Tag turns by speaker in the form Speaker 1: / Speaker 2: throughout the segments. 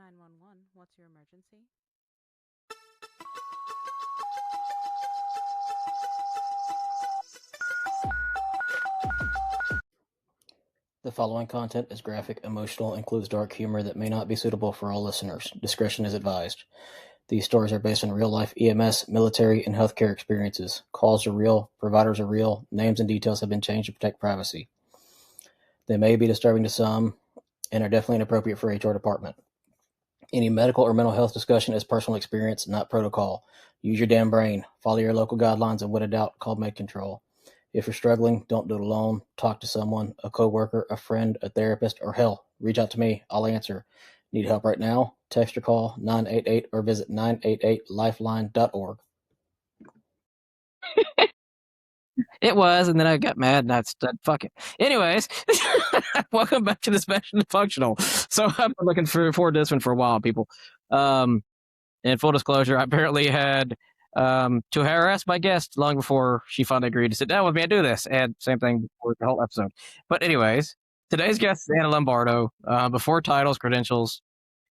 Speaker 1: 911, what's your emergency?
Speaker 2: The following content is graphic, emotional, and includes dark humor that may not be suitable for all listeners. Discretion is advised. These stories are based on real-life EMS, military, and healthcare experiences. Calls are real, providers are real, names and details have been changed to protect privacy. They may be disturbing to some and are definitely inappropriate for HR department. Any medical or mental health discussion is personal experience, not protocol. Use your damn brain. Follow your local guidelines, and when in doubt, call med control. If you're struggling, don't do it alone. Talk to someone, a coworker, a friend, a therapist, or hell, reach out to me. I'll answer. Need help right now? Text or call 988 or visit 988lifeline.org.
Speaker 3: It was, and then I got mad and I said, fuck it. Anyways, welcome back to this Mission Functional. So I've been looking for this one for a while, people. In full disclosure, I apparently had to harass my guest long before she finally agreed to sit down with me and do this. And same thing with the whole episode. But anyways, today's guest is Anna Lombardo. Before titles, credentials,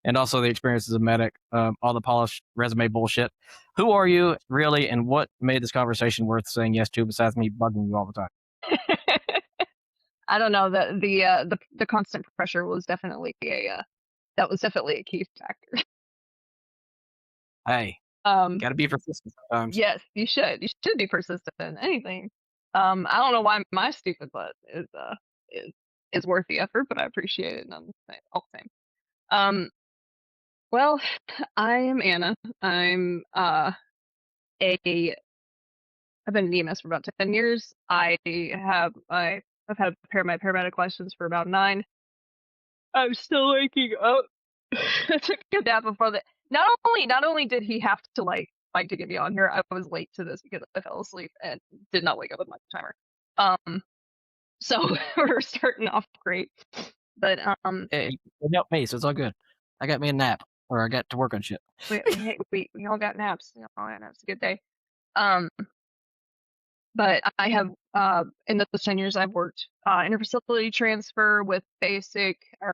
Speaker 3: and also the experiences of medic, all the polished resume bullshit. Who are you really, and what made this conversation worth saying yes to besides me bugging you all the time?
Speaker 4: I don't know. The constant pressure was definitely a key factor.
Speaker 3: Hey, gotta be persistent sometimes.
Speaker 4: Yes, you should. You should be persistent in anything. I don't know why my stupid butt is worth the effort, but I appreciate it all the same. Well, I am Anna. I've been in EMS for about 10 years. I've had my paramedic license for about 9. I'm still waking up. I took a nap before that. Not only did he have to like to get me on here, I was late to this because I fell asleep and did not wake up with my timer. So we're starting off great. But
Speaker 3: Hey, it helped me, so it's all good. I got me a nap, or I got to work on shit.
Speaker 4: we all got naps. It's a good day. But I have, in those 10 years, I've worked interfacility transfer with basic or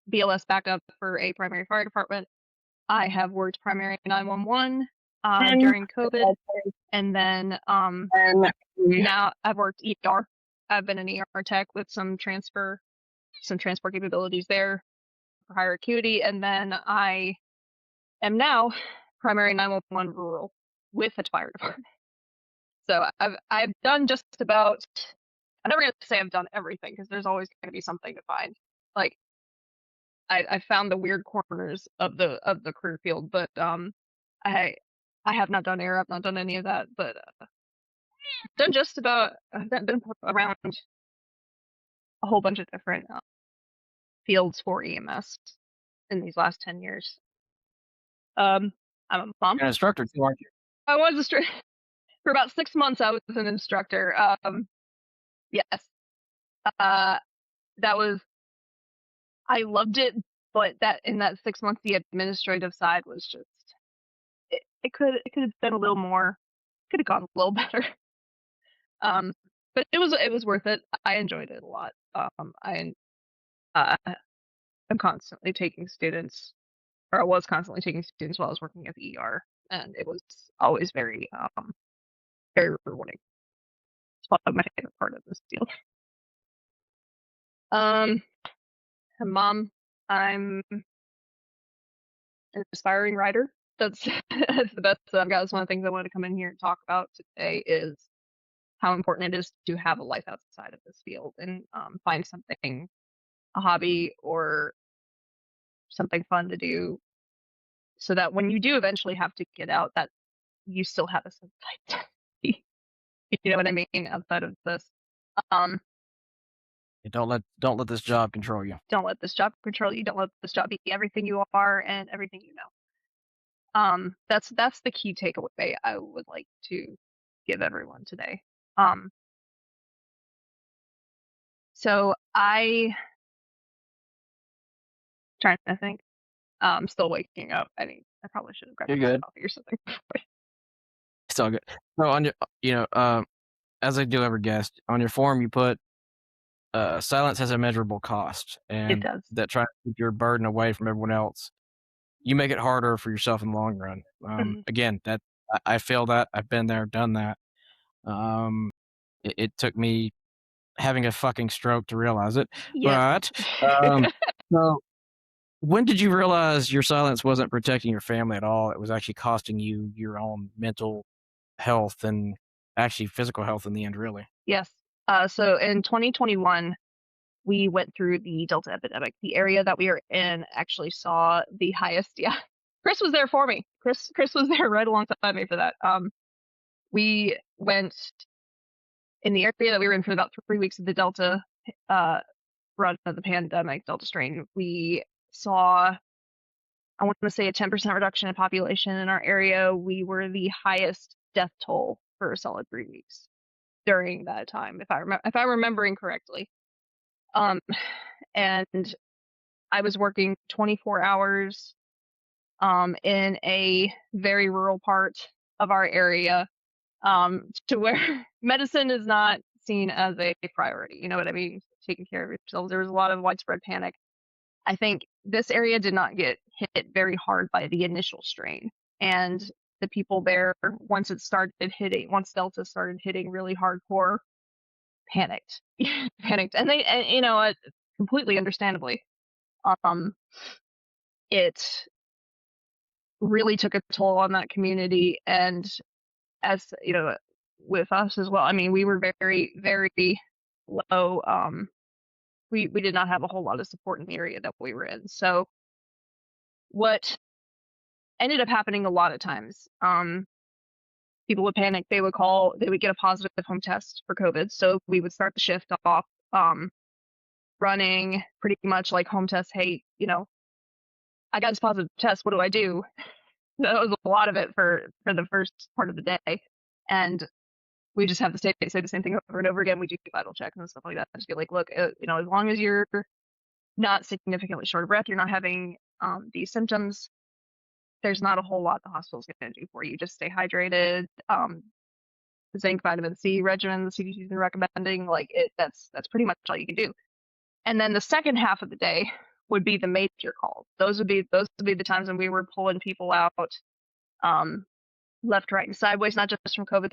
Speaker 4: BLS backup for a primary fire department. I have worked primary 911 during COVID, and then now I've worked ER. I've been an ER tech with some transport capabilities there for higher acuity, and then I am now primary 911 rural with a fire department. So I've done just about. I'm never gonna say I've done everything because there's always gonna be something to find. Like I found the weird corners of the career field, but I have not done air. I've not done any of that, but done just about. I've been around a whole bunch of different fields for EMS in these last 10 years. I'm a mom.
Speaker 3: You're an instructor too, aren't you?
Speaker 4: I was for about 6 months. I was an instructor. Yes. That was. I loved it, but that in that 6 months, the administrative side was just. It could have been a little more. Could have gone a little better. But it was worth it. I enjoyed it a lot. I'm constantly taking students, or I was constantly taking students while I was working at the ER, and it was always very very rewarding. It's probably my favorite part of this field. Mom, I'm an aspiring writer. That's the best I've got. That's one of the things I wanted to come in here and talk about today is how important it is to have a life outside of this field and find something, a hobby or something fun to do, so that when you do eventually have to get out, that you still have a sense of identity. You know what I mean? Outside of this,
Speaker 3: Don't let this job control you.
Speaker 4: Don't let this job control you. Don't let this job be everything you are and everything you know. That's the key takeaway I would like to give everyone today. So I trying to think. I'm still waking up. I probably should have grabbed
Speaker 3: You're good.
Speaker 4: coffee or something.
Speaker 3: It's all good. So on your, as I do every guest, on your form you put, silence has a measurable cost, and
Speaker 4: It does.
Speaker 3: that tries to keep your burden away from everyone else. you make it harder for yourself in the long run. Again, that I feel that. I've been there, done that. It took me having a fucking stroke to realize it.
Speaker 4: Yeah.
Speaker 3: But so when did you realize your silence wasn't protecting your family at all? It was actually costing you your own mental health and actually physical health in the end, really.
Speaker 4: Yes. So in 2021, we went through the Delta epidemic. The area that we were in actually saw the highest. Yeah, Chris was there for me. Chris was there right alongside me for that. We went in the area that we were in for about 3 weeks of the Delta run of the pandemic, Delta strain. We saw, I want to say, a 10% reduction in population in our area. We were the highest death toll for a solid 3 weeks during that time, if I'm remembering correctly. And I was working 24 hours in a very rural part of our area, to where medicine is not seen as a priority. You know what I mean? Taking care of yourselves. There was a lot of widespread panic. I think this area did not get hit very hard by the initial strain. And the people there, once Delta started hitting really hardcore, panicked. Panicked. And completely understandably. It really took a toll on that community, and as with us as well. I mean, we were very, very low. We did not have a whole lot of support in the area that we were in. So what ended up happening a lot of times, people would panic. They would get a positive home test for COVID. So we would start the shift off running pretty much like home tests. Hey, I got this positive test. What do I do? That was a lot of it for the first part of the day. And we just have to say the same thing over and over again. We do vital checks and stuff like that. Just get like, look, as long as you're not significantly short of breath, you're not having these symptoms, there's not a whole lot the hospital's going to do for you. Just stay hydrated. Zinc, vitamin C regimen the CDC's been recommending, that's pretty much all you can do. And then the second half of the day would be the major calls. Those would be the times when we were pulling people out, left, right, and sideways, not just from COVID.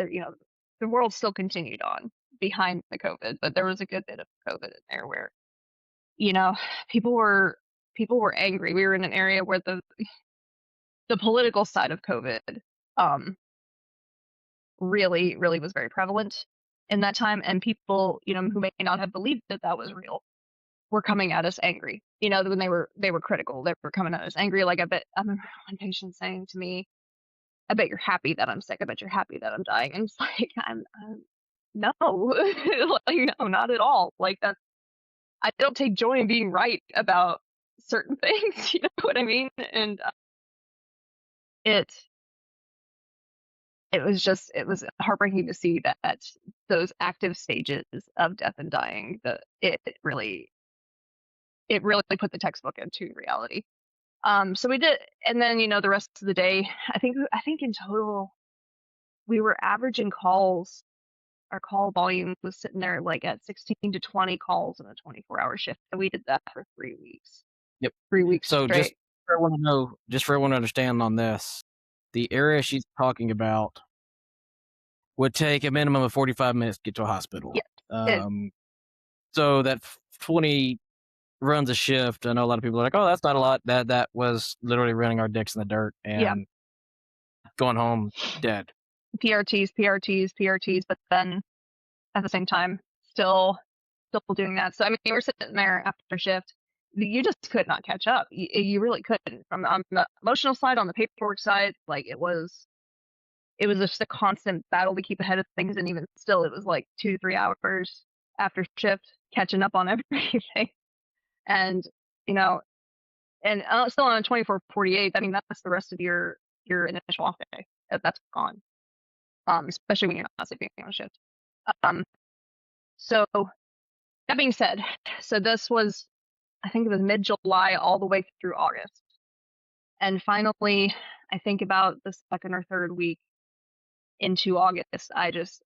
Speaker 4: The world still continued on behind the COVID, but there was a good bit of COVID in there where, people were angry. We were in an area where the political side of COVID really, really was very prevalent in that time, and people, who may not have believed that was real, were coming at us angry. When they were critical, they were coming at us angry. Like, I remember one patient saying to me, I bet you're happy that I'm sick. I bet you're happy that I'm dying. And it's like, no, no, not at all. Like, I don't take joy in being right about certain things. You know what I mean? And it was heartbreaking to see that those active stages of death and dying, it really put the textbook into reality. So we did, and then the rest of the day, I think in total we were averaging calls. Our call volume was sitting there like at 16 to 20 calls in a 24-hour shift, and we did that for 3 weeks.
Speaker 3: Yep.
Speaker 4: 3 weeks
Speaker 3: So
Speaker 4: straight.
Speaker 3: just for everyone to understand on this, the area she's talking about would take a minimum of 45 minutes to get to a hospital.
Speaker 4: Yeah.
Speaker 3: So that 20 runs a shift. I know a lot of people are like, oh, that's not a lot. That was literally running our dicks in the dirt and going home dead.
Speaker 4: PRTs, but then at the same time, still doing that. So, I mean, we're sitting there after shift. You just could not catch up. You really couldn't. From on the emotional side, on the paperwork side, like it was just a constant battle to keep ahead of things. And even still, it was like 2 to 3 hours after shift catching up on everything. And, and still on a 24/48, I mean, that's the rest of your initial off day. That's gone. Especially when you're not sleeping on shift. So that being said, so this was, I think it was mid-July all the way through August. And finally, I think about the second or third week into August, I hit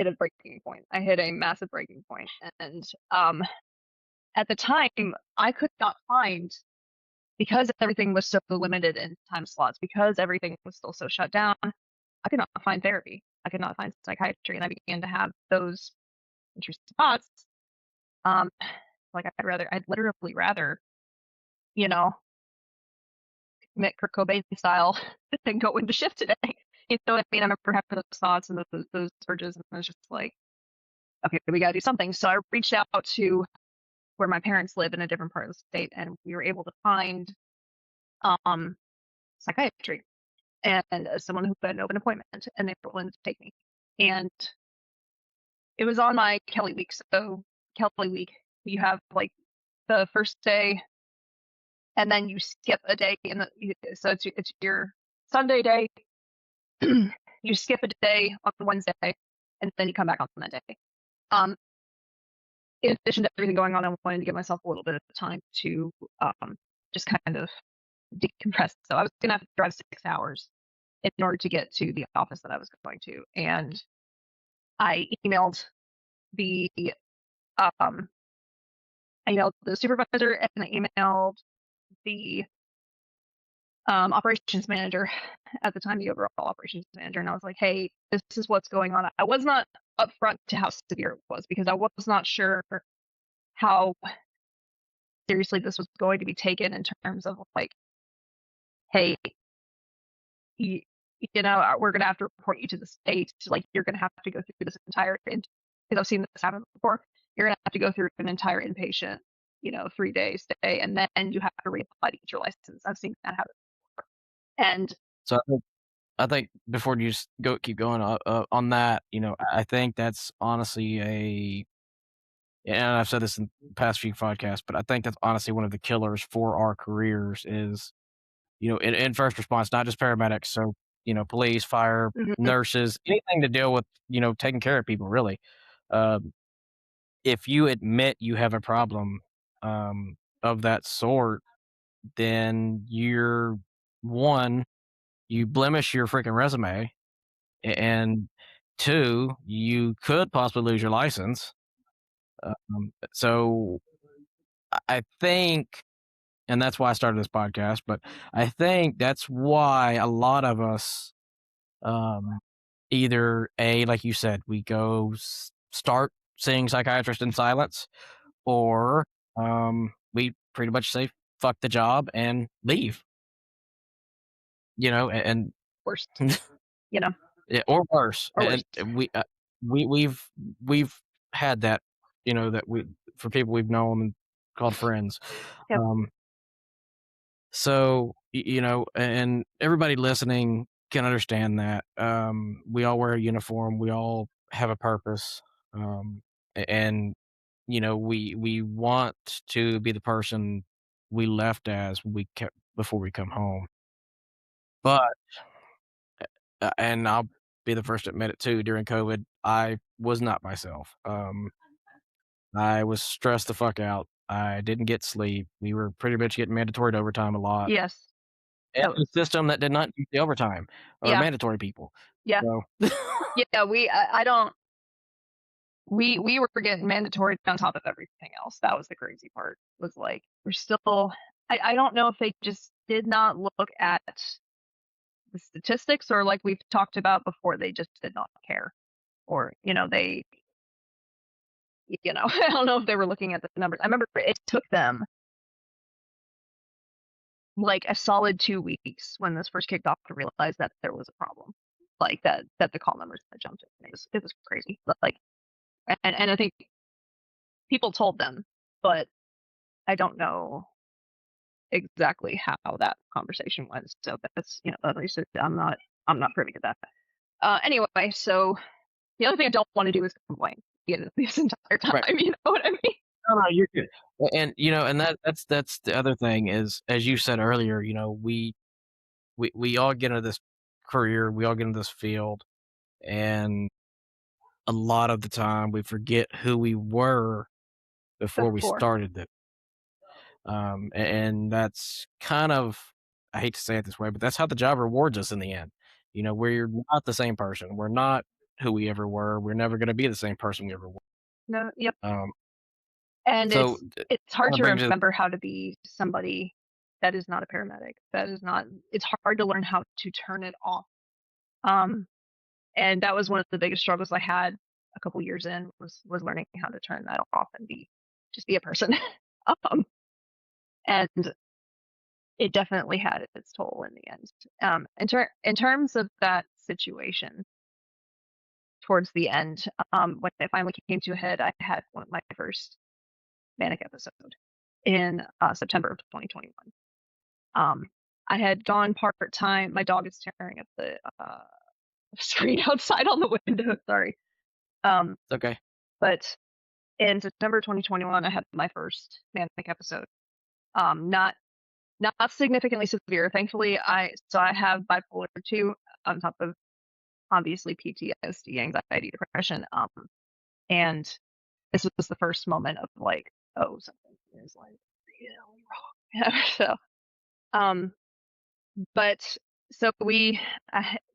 Speaker 4: a breaking point. I hit a massive breaking point. And at the time, I could not find because everything was so limited in time slots, because everything was still so shut down, I could not find therapy. I could not find psychiatry, and I began to have those interesting thoughts. Like I'd literally rather, you know, commit Kurt Cobain style than go into shift today. You know what I mean? I remember having those thoughts and those urges, and I was just like, okay, we got to do something. So I reached out to where my parents live in a different part of the state, and we were able to find psychiatry and someone who had an open appointment, and they were willing to take me. And it was on my Kelly week. So Kelly week, you have like the first day, and then you skip a day, so it's your Sunday day. You skip a day on Wednesday, and then you come back on that day. In addition to everything going on, I wanted to give myself a little bit of time to just kind of decompress. So I was gonna have to drive 6 hours in order to get to the office that I was going to, and I emailed the supervisor, and I emailed the operations manager at the time, the overall operations manager, and I was like, hey, this is what's going on. I was not upfront to how severe it was because I was not sure how seriously this was going to be taken in terms of like, hey, we're going to have to report you to the state. Like, you're going to have to go through this entire, because I've seen this happen before, you're going to have to go through an entire inpatient, 3 day stay, and then you have to reapply to get your license. I've seen that happen before. And
Speaker 3: So I think before you just keep going on that, I think that's honestly and I've said this in the past few podcasts, but I think that's honestly one of the killers for our careers is, in first response, not just paramedics. So, police, fire, nurses, anything to deal with, taking care of people, really. If you admit you have a problem of that sort, then you blemish your freaking resume, and 2, you could possibly lose your license. So I think, and that's why I started this podcast, but I think that's why a lot of us, either like you said, we go start seeing psychiatrists in silence, or we pretty much say fuck the job and leave. And
Speaker 4: worse,
Speaker 3: yeah, or worse.
Speaker 4: Or worse.
Speaker 3: And we've had that, that for people we've known and called friends.
Speaker 4: Yep.
Speaker 3: So, and everybody listening can understand that. We all wear a uniform. We all have a purpose. And, we want to be the person we left as before we come home. But, and I'll be the first to admit it too, during COVID, I was not myself. I was stressed the fuck out. I didn't get sleep. We were pretty much getting mandatory overtime a lot.
Speaker 4: Yes.
Speaker 3: And a system that did not use the overtime or mandatory people.
Speaker 4: Yeah.
Speaker 3: So.
Speaker 4: Yeah, we were getting mandatory on top of everything else. That was the crazy part. Was like, we're still, I don't know if they just did not look at the statistics, or like we've talked about before, they just did not care. Or, they, I don't know if they were looking at the numbers. I remember it took them like a solid 2 weeks when this first kicked off to realize that there was a problem, like that the call numbers had jumped in. It was crazy. But like, and I think people told them, but I don't know exactly how that conversation went. So that's, at least I'm not privy to that. Anyway, so the other thing I don't want to do is complain this entire time.
Speaker 3: Right.
Speaker 4: You know what I mean?
Speaker 3: No, you're good. And and that's the other thing is, as you said earlier, we all get into this career, we all get into this field, and a lot of the time we forget who we were before we started it. And that's kind of, I hate to say it this way, but that's how the job rewards us in the end. We're not the same person. We're not who we ever were. We're never going to be the same person we ever were.
Speaker 4: No. Yep. And so it's hard to remember how to be somebody That is not a paramedic. That is not. It's hard to learn how to turn it off. And that was one of the biggest struggles I had a couple years in was learning how to turn that off and just be a person. And it definitely had its toll in the end. In terms of that situation, towards the end, when it finally came to a head, I had one of my first manic episode in September of 2021. I had gone part-time. My dog is tearing up the screen outside on the window. Sorry.
Speaker 3: It's okay.
Speaker 4: But in September 2021, I had my first manic episode. Not significantly severe. Thankfully, I have bipolar 2 on top of obviously PTSD, anxiety, depression. And this was the first moment of like, oh, something is like really wrong. So, but so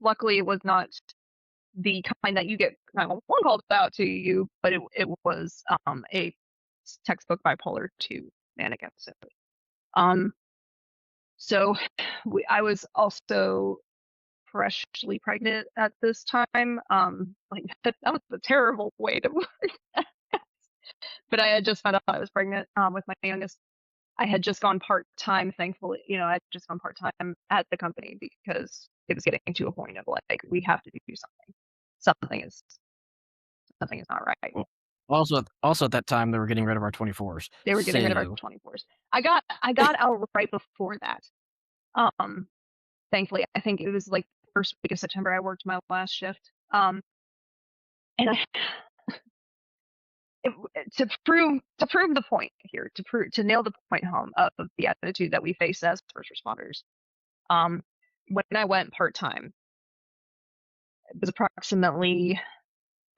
Speaker 4: luckily it was not the kind that you get 911 called out to you, but it was a textbook bipolar 2 manic episode. So I was also freshly pregnant at this time. Like that was a terrible way to work. But I had just found out I was pregnant with my youngest. I had just gone part-time, thankfully. I had just gone part-time at the company because it was getting to a point of like, we have to do something. Something is not right.
Speaker 3: Well, also at that time, they were getting rid of our 24s.
Speaker 4: They were getting rid of our 24s. I got out right before that. Thankfully, I think it was like the first week of September I worked my last shift. And to prove the point here, to nail the point home of the attitude that we face as first responders. When I went part-time, it was approximately,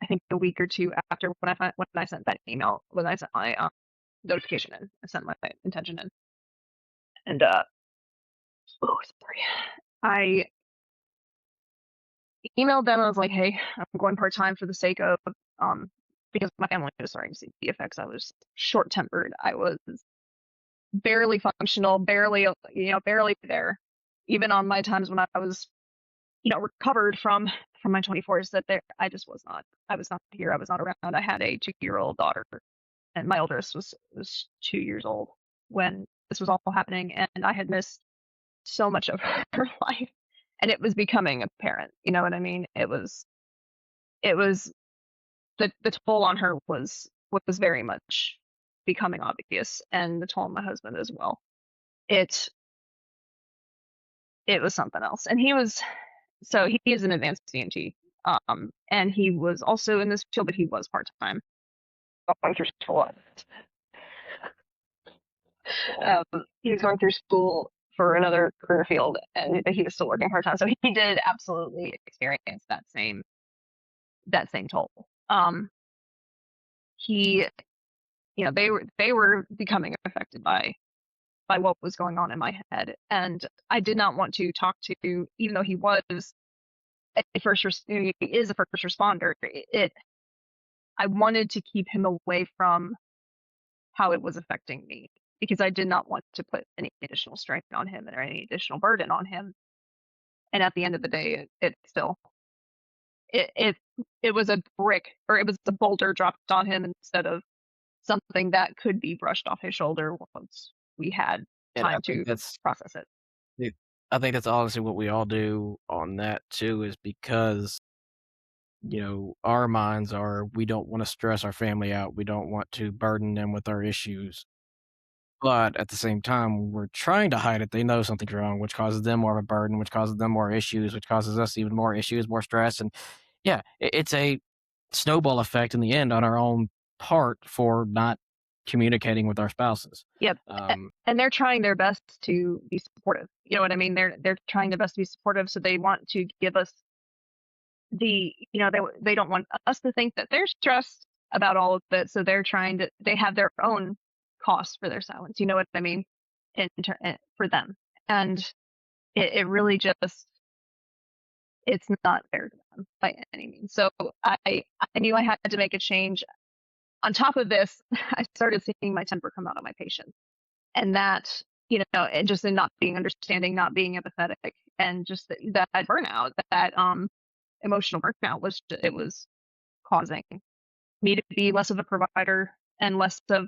Speaker 4: I think, a week or two after when I sent that email, when I sent my notification in, I sent my intention in, and I emailed them. I was like, hey, I'm going part-time for the sake of because my family was starting to see the effects. I was short-tempered. I was barely functional, barely there. Even on my times when I was, recovered from my 24s, that I just was not. I was not here. I was not around. I had a 2-year-old daughter, and my oldest was 2 years old when this was all happening, and I had missed so much of her life, and it was becoming apparent. You know what I mean? It was the toll on her was very much becoming obvious, and the toll on my husband as well. It was something else, and he is an advanced EMT, and he was also in this field, but he was part-time. Going through school. He was going through school for another career field, and he was still working part-time, so he did absolutely experience that same toll. He, they were becoming affected by what was going on in my head, and I did not want to talk to, even though he is a first responder. I wanted to keep him away from how it was affecting me, because I did not want to put any additional strain on him or any additional burden on him. And at the end of the day, it still it was a brick, or it was a boulder dropped on him instead of something that could be brushed off his shoulder once we had time to process it.
Speaker 3: I think that's honestly what we all do on that too, is because our minds are, we don't want to stress our family out, we don't want to burden them with our issues, but at the same time we're trying to hide it. They know something's wrong, which causes them more of a burden, which causes them more issues, which causes us even more issues, more stress. And yeah, it's a snowball effect in the end on our own part for not communicating with our spouses.
Speaker 4: Yep. And they're trying their best to be supportive. You know what I mean? They're trying their best to be supportive, so they want to give us they don't want us to think that they're stressed about all of it, so they have their own cost for their silence. You know what I mean? For them. And it really just, it's not fair to them by any means. So I knew I had to make a change. On top of this, I started seeing my temper come out on my patients. And that, and just in not being understanding, not being empathetic, and just that burnout, that emotional burnout was causing me to be less of a provider and less of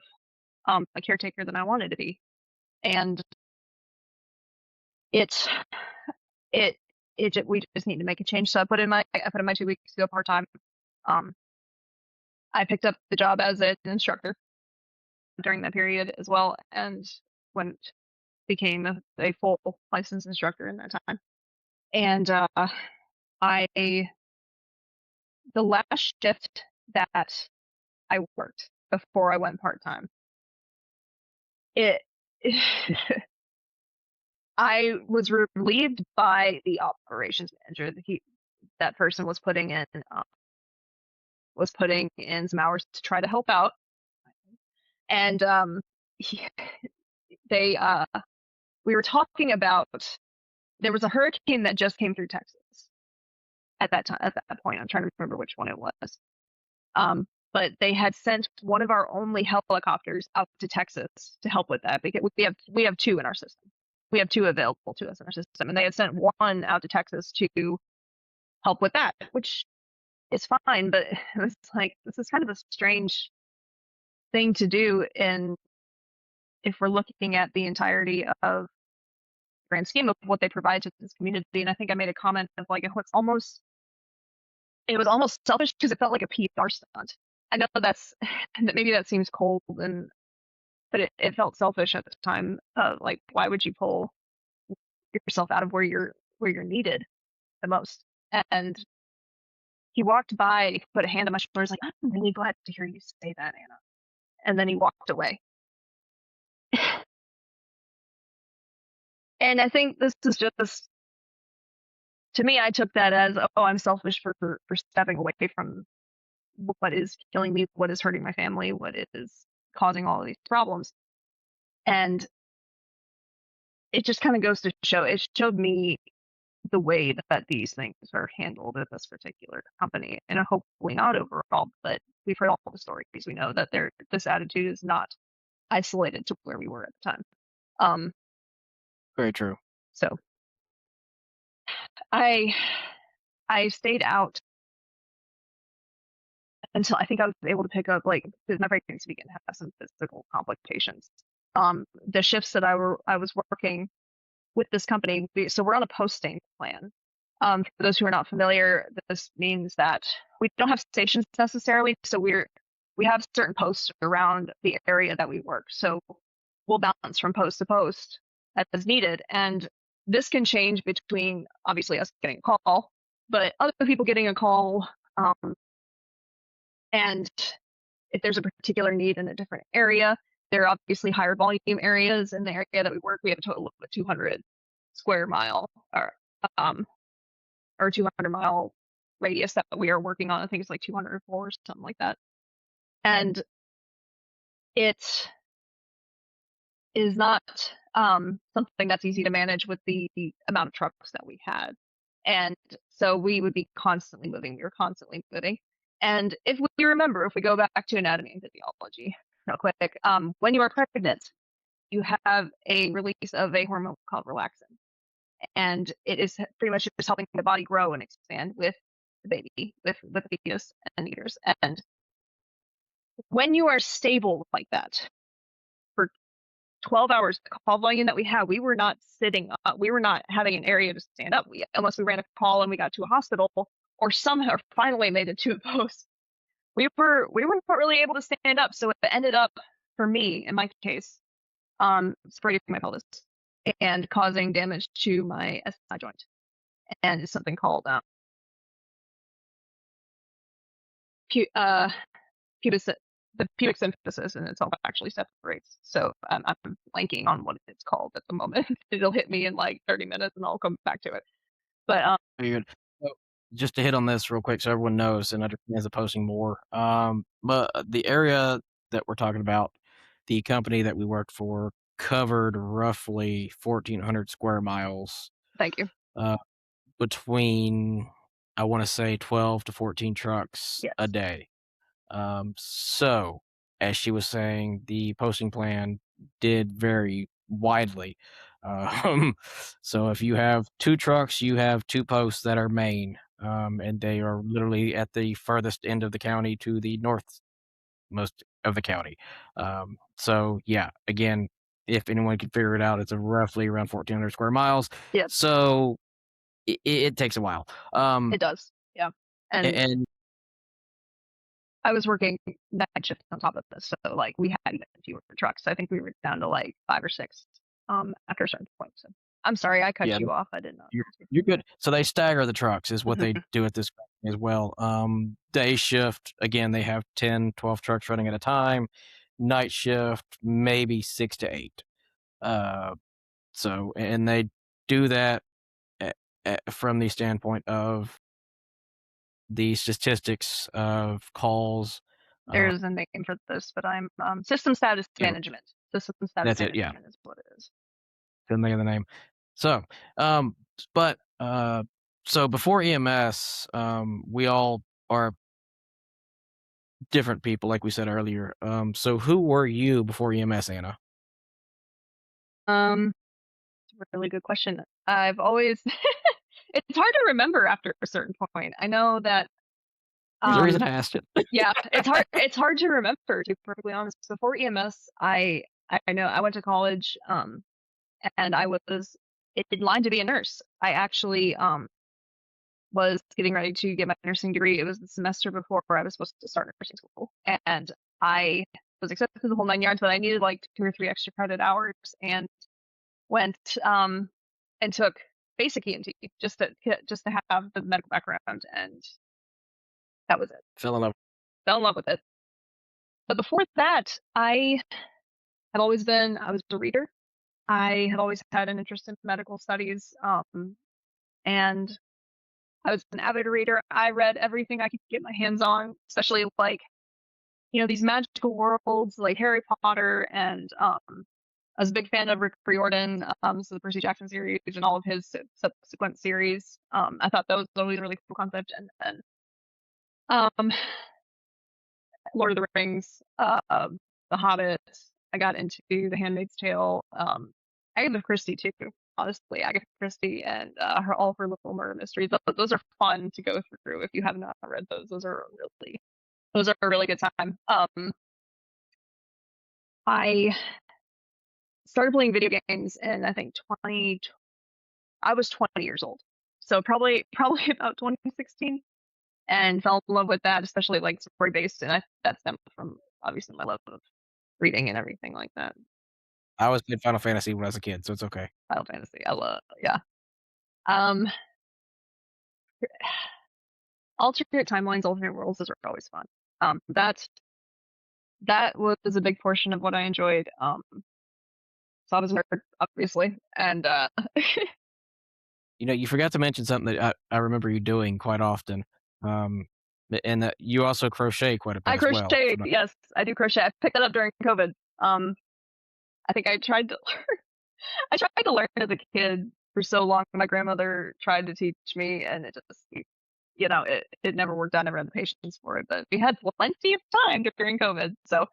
Speaker 4: a caretaker than I wanted to be. And we just need to make a change. So I put in my 2 weeks to go part-time. I picked up the job as an instructor during that period as well, and became a full licensed instructor in that time. And the last shift that I worked before I went part-time, I was relieved by the operations manager. That person was putting in some hours to try to help out, and we were talking about, there was a hurricane that just came through Texas at that point. I'm trying to remember which one it was. But they had sent one of our only helicopters out to Texas to help with that, because we have two in our system. We have two available to us in our system, and they had sent one out to Texas to help with that, which is fine, but it was like, this is kind of a strange thing to do if we're looking at the entirety of the grand scheme of what they provide to this community. And I think I made a comment of like, it was almost selfish, because it felt like a PR stunt. I know maybe that seems cold, but it felt selfish at the time. Like, why would you pull yourself out of where you're needed the most? And he walked by, he put a hand on my shoulder, like, I'm really glad to hear you say that, Anna. And then he walked away. And I think this is just, to me, I took that as, oh, I'm selfish for stepping away from what is killing me, what is hurting my family, what is causing all of these problems. And it just kind of goes to show, it showed me the way that these things are handled at this particular company, and hopefully not overall, but we've heard all the stories. We know that this attitude is not isolated to where we were at the time.
Speaker 3: Very true.
Speaker 4: So I stayed out until I think I was able to pick up, like, my pregnancy began to have some physical complications. The shifts that I was working with this company, so we're on a posting plan. For those who are not familiar, this means that we don't have stations necessarily, so we have certain posts around the area that we work. So we'll bounce from post to post as needed, and this can change between, obviously, us getting a call, but other people getting a call, and if there's a particular need in a different area. There are obviously higher volume areas in the area that we work. We have a total of 200 square mile or 200 mile radius that we are working on. I think it's like 204 or something like that. And it is not something that's easy to manage with the amount of trucks that we had. And so we would be constantly moving. We were constantly moving. And if we remember, if we go back to anatomy and physiology real quick, when you are pregnant, you have a release of a hormone called relaxin. And it is pretty much just helping the body grow and expand with the baby, with the fetus and uterus. And when you are stable like that for 12 hours, the call volume that we had, we were not sitting up. We were not having an area to stand up. Unless we ran a call and we got to a hospital, or somehow finally made it to a post, we were not really able to stand up. So it ended up, for me, in my case, separating my pelvis and causing damage to my SI joint, and it's something called the pubic symphysis, and itself actually separates. So I'm blanking on what it's called at the moment. It'll hit me in like 30 minutes, and I'll come back to it. But
Speaker 3: Very good. So, just to hit on this real quick, so everyone knows and understands the posting more. But the area that we're talking about, the company that we worked for, covered roughly 1,400 square miles.
Speaker 4: Thank you.
Speaker 3: Between, I want to say, 12 to 14 trucks a day. So, as she was saying, the posting plan did vary widely. So if you have 2 trucks, you have 2 posts that are main, and they are literally at the furthest end of the county to the northmost of the county. So yeah, again, if anyone can figure it out, it's roughly around 1,400 square miles.
Speaker 4: Yeah.
Speaker 3: So it takes a while.
Speaker 4: It does. Yeah.
Speaker 3: And
Speaker 4: I was working night shift on top of this, so like we had even fewer trucks. I think we were down to like 5 or 6 after a certain point. So I'm sorry I cut
Speaker 3: yeah,
Speaker 4: you off. I did not.
Speaker 3: you're good. So they stagger the trucks is what they do at this company as well. Day shift, again, they have 10, 12 trucks running at a time. Night shift, maybe 6 to 8. So, and they do that from the standpoint of the statistics of calls.
Speaker 4: There's a name for this, but I'm system status
Speaker 3: Yeah.
Speaker 4: management. System status
Speaker 3: That's it, yeah.
Speaker 4: management is what it is.
Speaker 3: Couldn't think of the name. So, but so before EMS, we all are different people, like we said earlier. So who were you before EMS, Anna?
Speaker 4: It's a really good question. I've always it's hard to remember after a certain point. I know that
Speaker 3: There's a reason I asked it.
Speaker 4: yeah, it's hard to remember, to be perfectly honest. Before EMS, I know I went to college, and I was in line to be a nurse. I actually was getting ready to get my nursing degree. It was the semester before I was supposed to start nursing school, and I was accepted to the whole 9 yards, but I needed like 2 or 3 extra credit hours, and went and took basic ENT just to have the medical background, and that was it.
Speaker 3: Fell in love
Speaker 4: with it. But before that, I was a reader. I had always had an interest in medical studies, and I was an avid reader. I read everything I could get my hands on, especially like, these magical worlds like Harry Potter, and I was a big fan of Rick Riordan, so the Percy Jackson series and all of his subsequent series. I thought that was always a really cool concept. And Lord of the Rings, The Hobbit. I got into The Handmaid's Tale. Agatha Christie too. Honestly, Agatha Christie and all of her little murder mysteries. Those are fun to go through if you have not read those. Those are a really good time. I started playing video games in, I think, I was 20 years old, so probably about 2016, and fell in love with that, especially like story based, and that stemmed from obviously my love of reading and everything like that.
Speaker 3: I was in Final Fantasy when I was a kid, so it's okay.
Speaker 4: Final Fantasy, I love, yeah. Alternate timelines, alternate worlds, those are always fun. That was a big portion of what I enjoyed. So I was a nerd, obviously, and
Speaker 3: You forgot to mention something that I remember you doing quite often, and that you also crochet quite a bit
Speaker 4: I
Speaker 3: as well.
Speaker 4: crochet.
Speaker 3: So
Speaker 4: Yes, I do crochet. I picked that up during COVID. I think I tried to I tried to learn as a kid for so long. My grandmother tried to teach me, and it just, it never worked out. I never had the patience for it, but we had plenty of time during COVID. So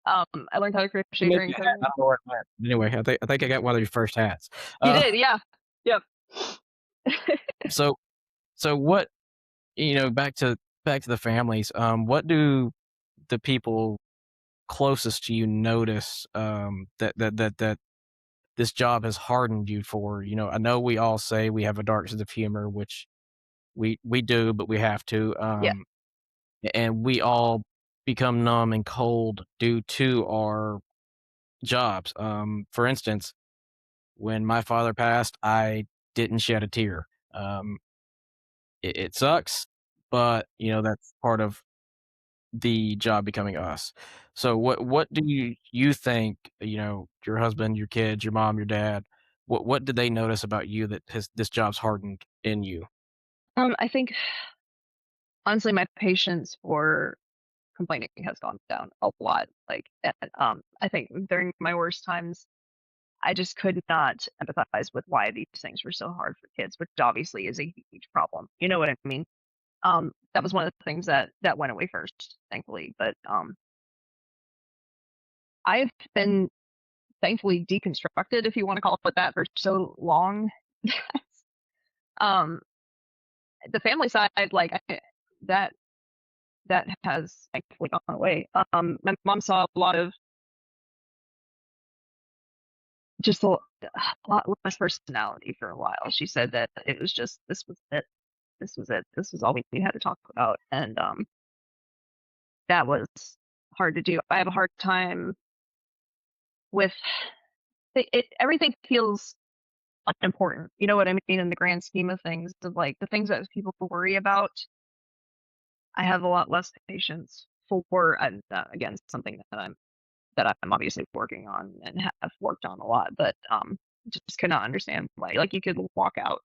Speaker 4: I learned how to crochet
Speaker 3: maybe
Speaker 4: during
Speaker 3: a hat,
Speaker 4: COVID.
Speaker 3: I don't know where it's at. Anyway, I think I got one of your first hats.
Speaker 4: You did, yeah. Yep.
Speaker 3: So what, back to the families, what do the people closest to you notice, that this job has hardened you for? I know we all say we have a dark sense of humor, which we do, but we have to.
Speaker 4: Yeah.
Speaker 3: And we all become numb and cold due to our jobs. For instance, when my father passed, I didn't shed a tear. It sucks, but that's part of the job becoming us. So what do you think, your husband, your kids, your mom, your dad, what did they notice about you that this job's hardened in you?
Speaker 4: I think honestly, my patience for complaining has gone down a lot. Like, I think during my worst times, I just could not empathize with why these things were so hard for kids, which obviously is a huge problem. You know what I mean? That was one of the things that went away first, thankfully. But I've been thankfully deconstructed, if you want to call it that, for so long. The family side, like that has thankfully gone away. My mom saw a lot of just a lot less personality for a while. She said that it was just this was it. This was it. This was all we had to talk about, and that was hard to do. I have a hard time with it. Everything feels unimportant. You know what I mean? In the grand scheme of things, of like the things that people worry about, I have a lot less patience for. And again, something that I'm obviously working on and have worked on a lot, but just cannot understand why. Like, you could walk out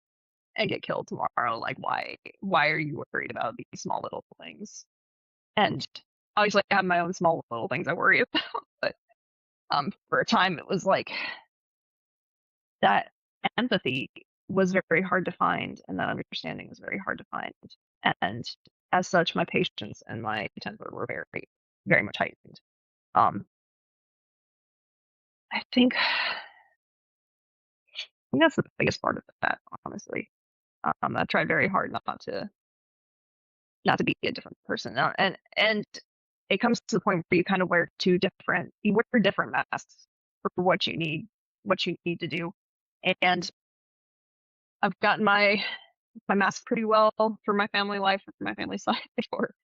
Speaker 4: and get killed tomorrow. Like, why are you worried about these small little things? And obviously, I have my own small little things I worry about, but for a time, it was like that empathy was very hard to find, and that understanding was very hard to find. And as such, my patience and my temper were very, very much heightened. I think that's the biggest part of that, honestly. I tried very hard not to be a different person, and it comes to the point where you kind of wear different masks for what you need to do, and I've gotten my mask pretty well for my family life, for my family side, for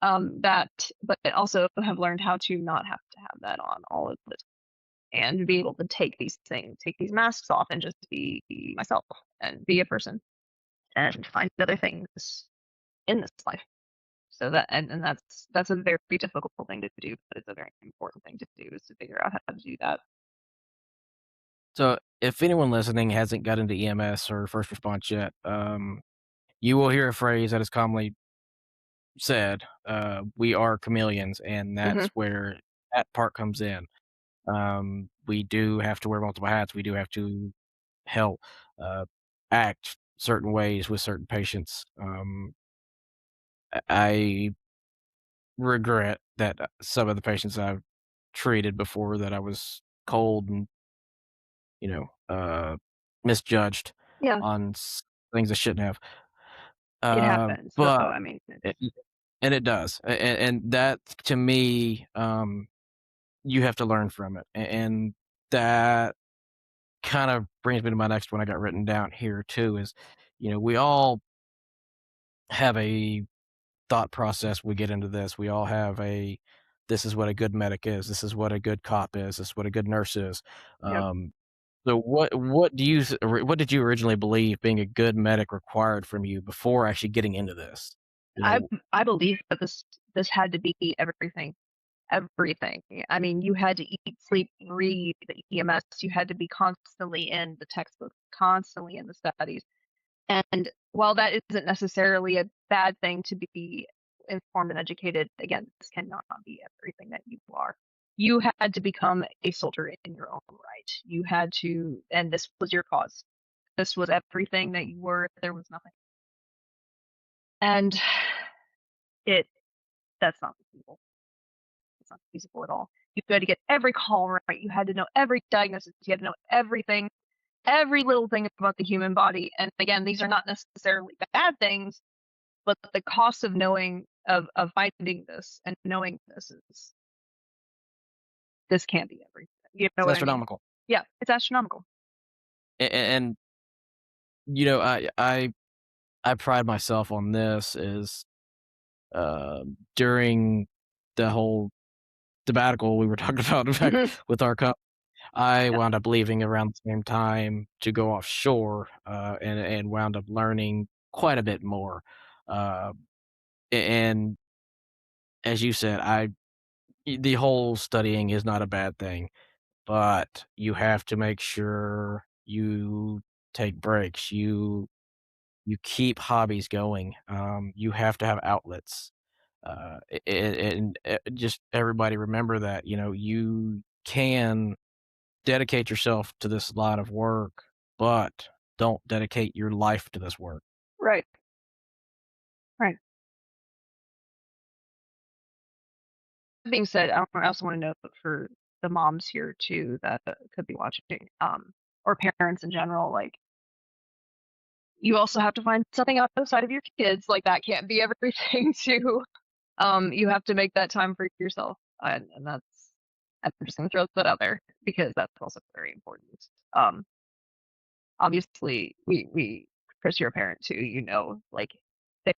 Speaker 4: that, but I also have learned how to not have to have that on all of the time, and be able to take these masks off, and just be myself and be a person and find other things in this life. So that and that's a very difficult thing to do, but it's a very important thing to do, is to figure out how to do that.
Speaker 3: So, if anyone listening hasn't got into EMS or first response yet, you will hear a phrase that is commonly said, "We are chameleons," and that's where that part comes in. We do have to wear multiple hats. We do have to help act certain ways with certain patients. I regret that some of the patients I've treated before, that I was cold and misjudged
Speaker 4: Yeah,
Speaker 3: on things I shouldn't have.
Speaker 4: it happens. So
Speaker 3: But
Speaker 4: I mean,
Speaker 3: it, and it does, and that to me, you have to learn from it, and that kind of brings me to my next one. I got written down here too. Is we all have a thought process. We get into this. We all have a. This is what a good medic is. This is what a good cop is. This is what a good nurse is.
Speaker 4: yep.
Speaker 3: So what did you originally believe being a good medic required from you before actually getting into this?
Speaker 4: I believe that this had to be everything. Everything. I mean, you had to eat, sleep, read the EMS. You had to be constantly in the textbooks, constantly in the studies. And while that isn't necessarily a bad thing to be informed and educated, again, this cannot be everything that you are. You had to become a soldier in your own right. You had to, and this was your cause. This was everything that you were. There was nothing. And that's not feasible. It's not feasible at all. You had to get every call right. You had to know every diagnosis. You had to know everything, every little thing about the human body. And again, these are not necessarily bad things, but the cost of knowing, of finding this and knowing this can't be everything. You know
Speaker 3: It's
Speaker 4: what
Speaker 3: astronomical.
Speaker 4: I mean? Yeah, it's astronomical.
Speaker 3: And I pride myself on this, is during the whole sabbatical we were talking about, in fact, with our company, I wound up leaving around the same time to go offshore, and wound up learning quite a bit more. Uh, and as you said, the whole studying is not a bad thing, but you have to make sure you take breaks. You keep hobbies going. You have to have outlets. And just everybody remember that, you can dedicate yourself to this line of work, but don't dedicate your life to this work.
Speaker 4: Right. Right. That being said, I also want to note for the moms here too that could be watching, or parents in general, like, you also have to find something outside of your kids. Like, that can't be everything too. You have to make that time for yourself, and I'm just gonna throw that out there because that's also very important. Obviously, we Chris, you're a parent too. You know, like,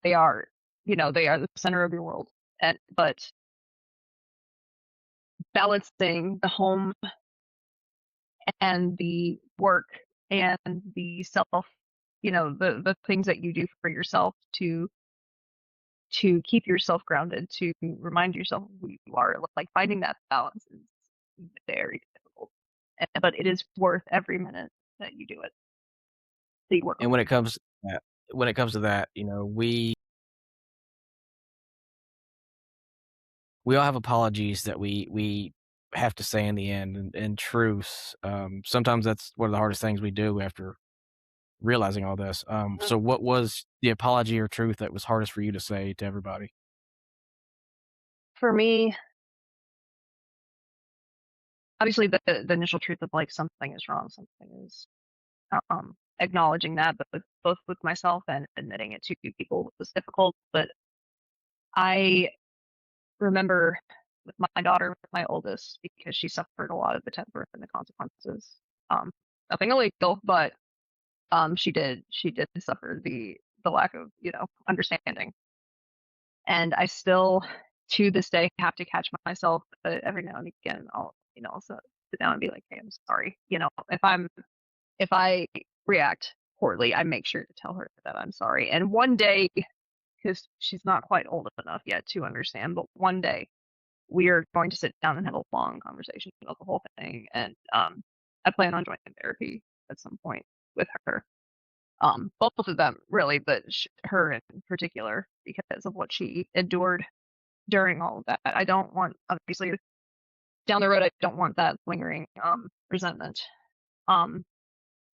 Speaker 4: they are, they are the center of your world, but balancing the home and the work and the self, the things that you do for yourself to keep yourself grounded, to remind yourself who you are, like, finding that balance is very difficult. But it is worth every minute that you do it. That you work
Speaker 3: And
Speaker 4: on
Speaker 3: when
Speaker 4: it.
Speaker 3: it comes to that, we all have apologies that we have to say in the end, and truths. Sometimes that's one of the hardest things we do after realizing all this. So what was the apology or truth that was hardest for you to say to everybody?
Speaker 4: For me, obviously, the initial truth of, like, something is wrong, something is, acknowledging that, but both with myself and admitting it to people was difficult. But I remember with my daughter, with my oldest, because she suffered a lot of the temper and the consequences. Nothing illegal, but she did suffer the lack of, understanding. And I still, to this day, have to catch myself, every now and again. I'll, also sit down and be like, "Hey, I'm sorry." If I react poorly, I make sure to tell her that I'm sorry. And one day, because she's not quite old enough yet to understand, but one day we are going to sit down and have a long conversation about the whole thing. And I plan on joining therapy at some point with her. Both of them, really, but her in particular, because of what she endured during all of that. I don't want, obviously, down the road, I don't want that lingering resentment.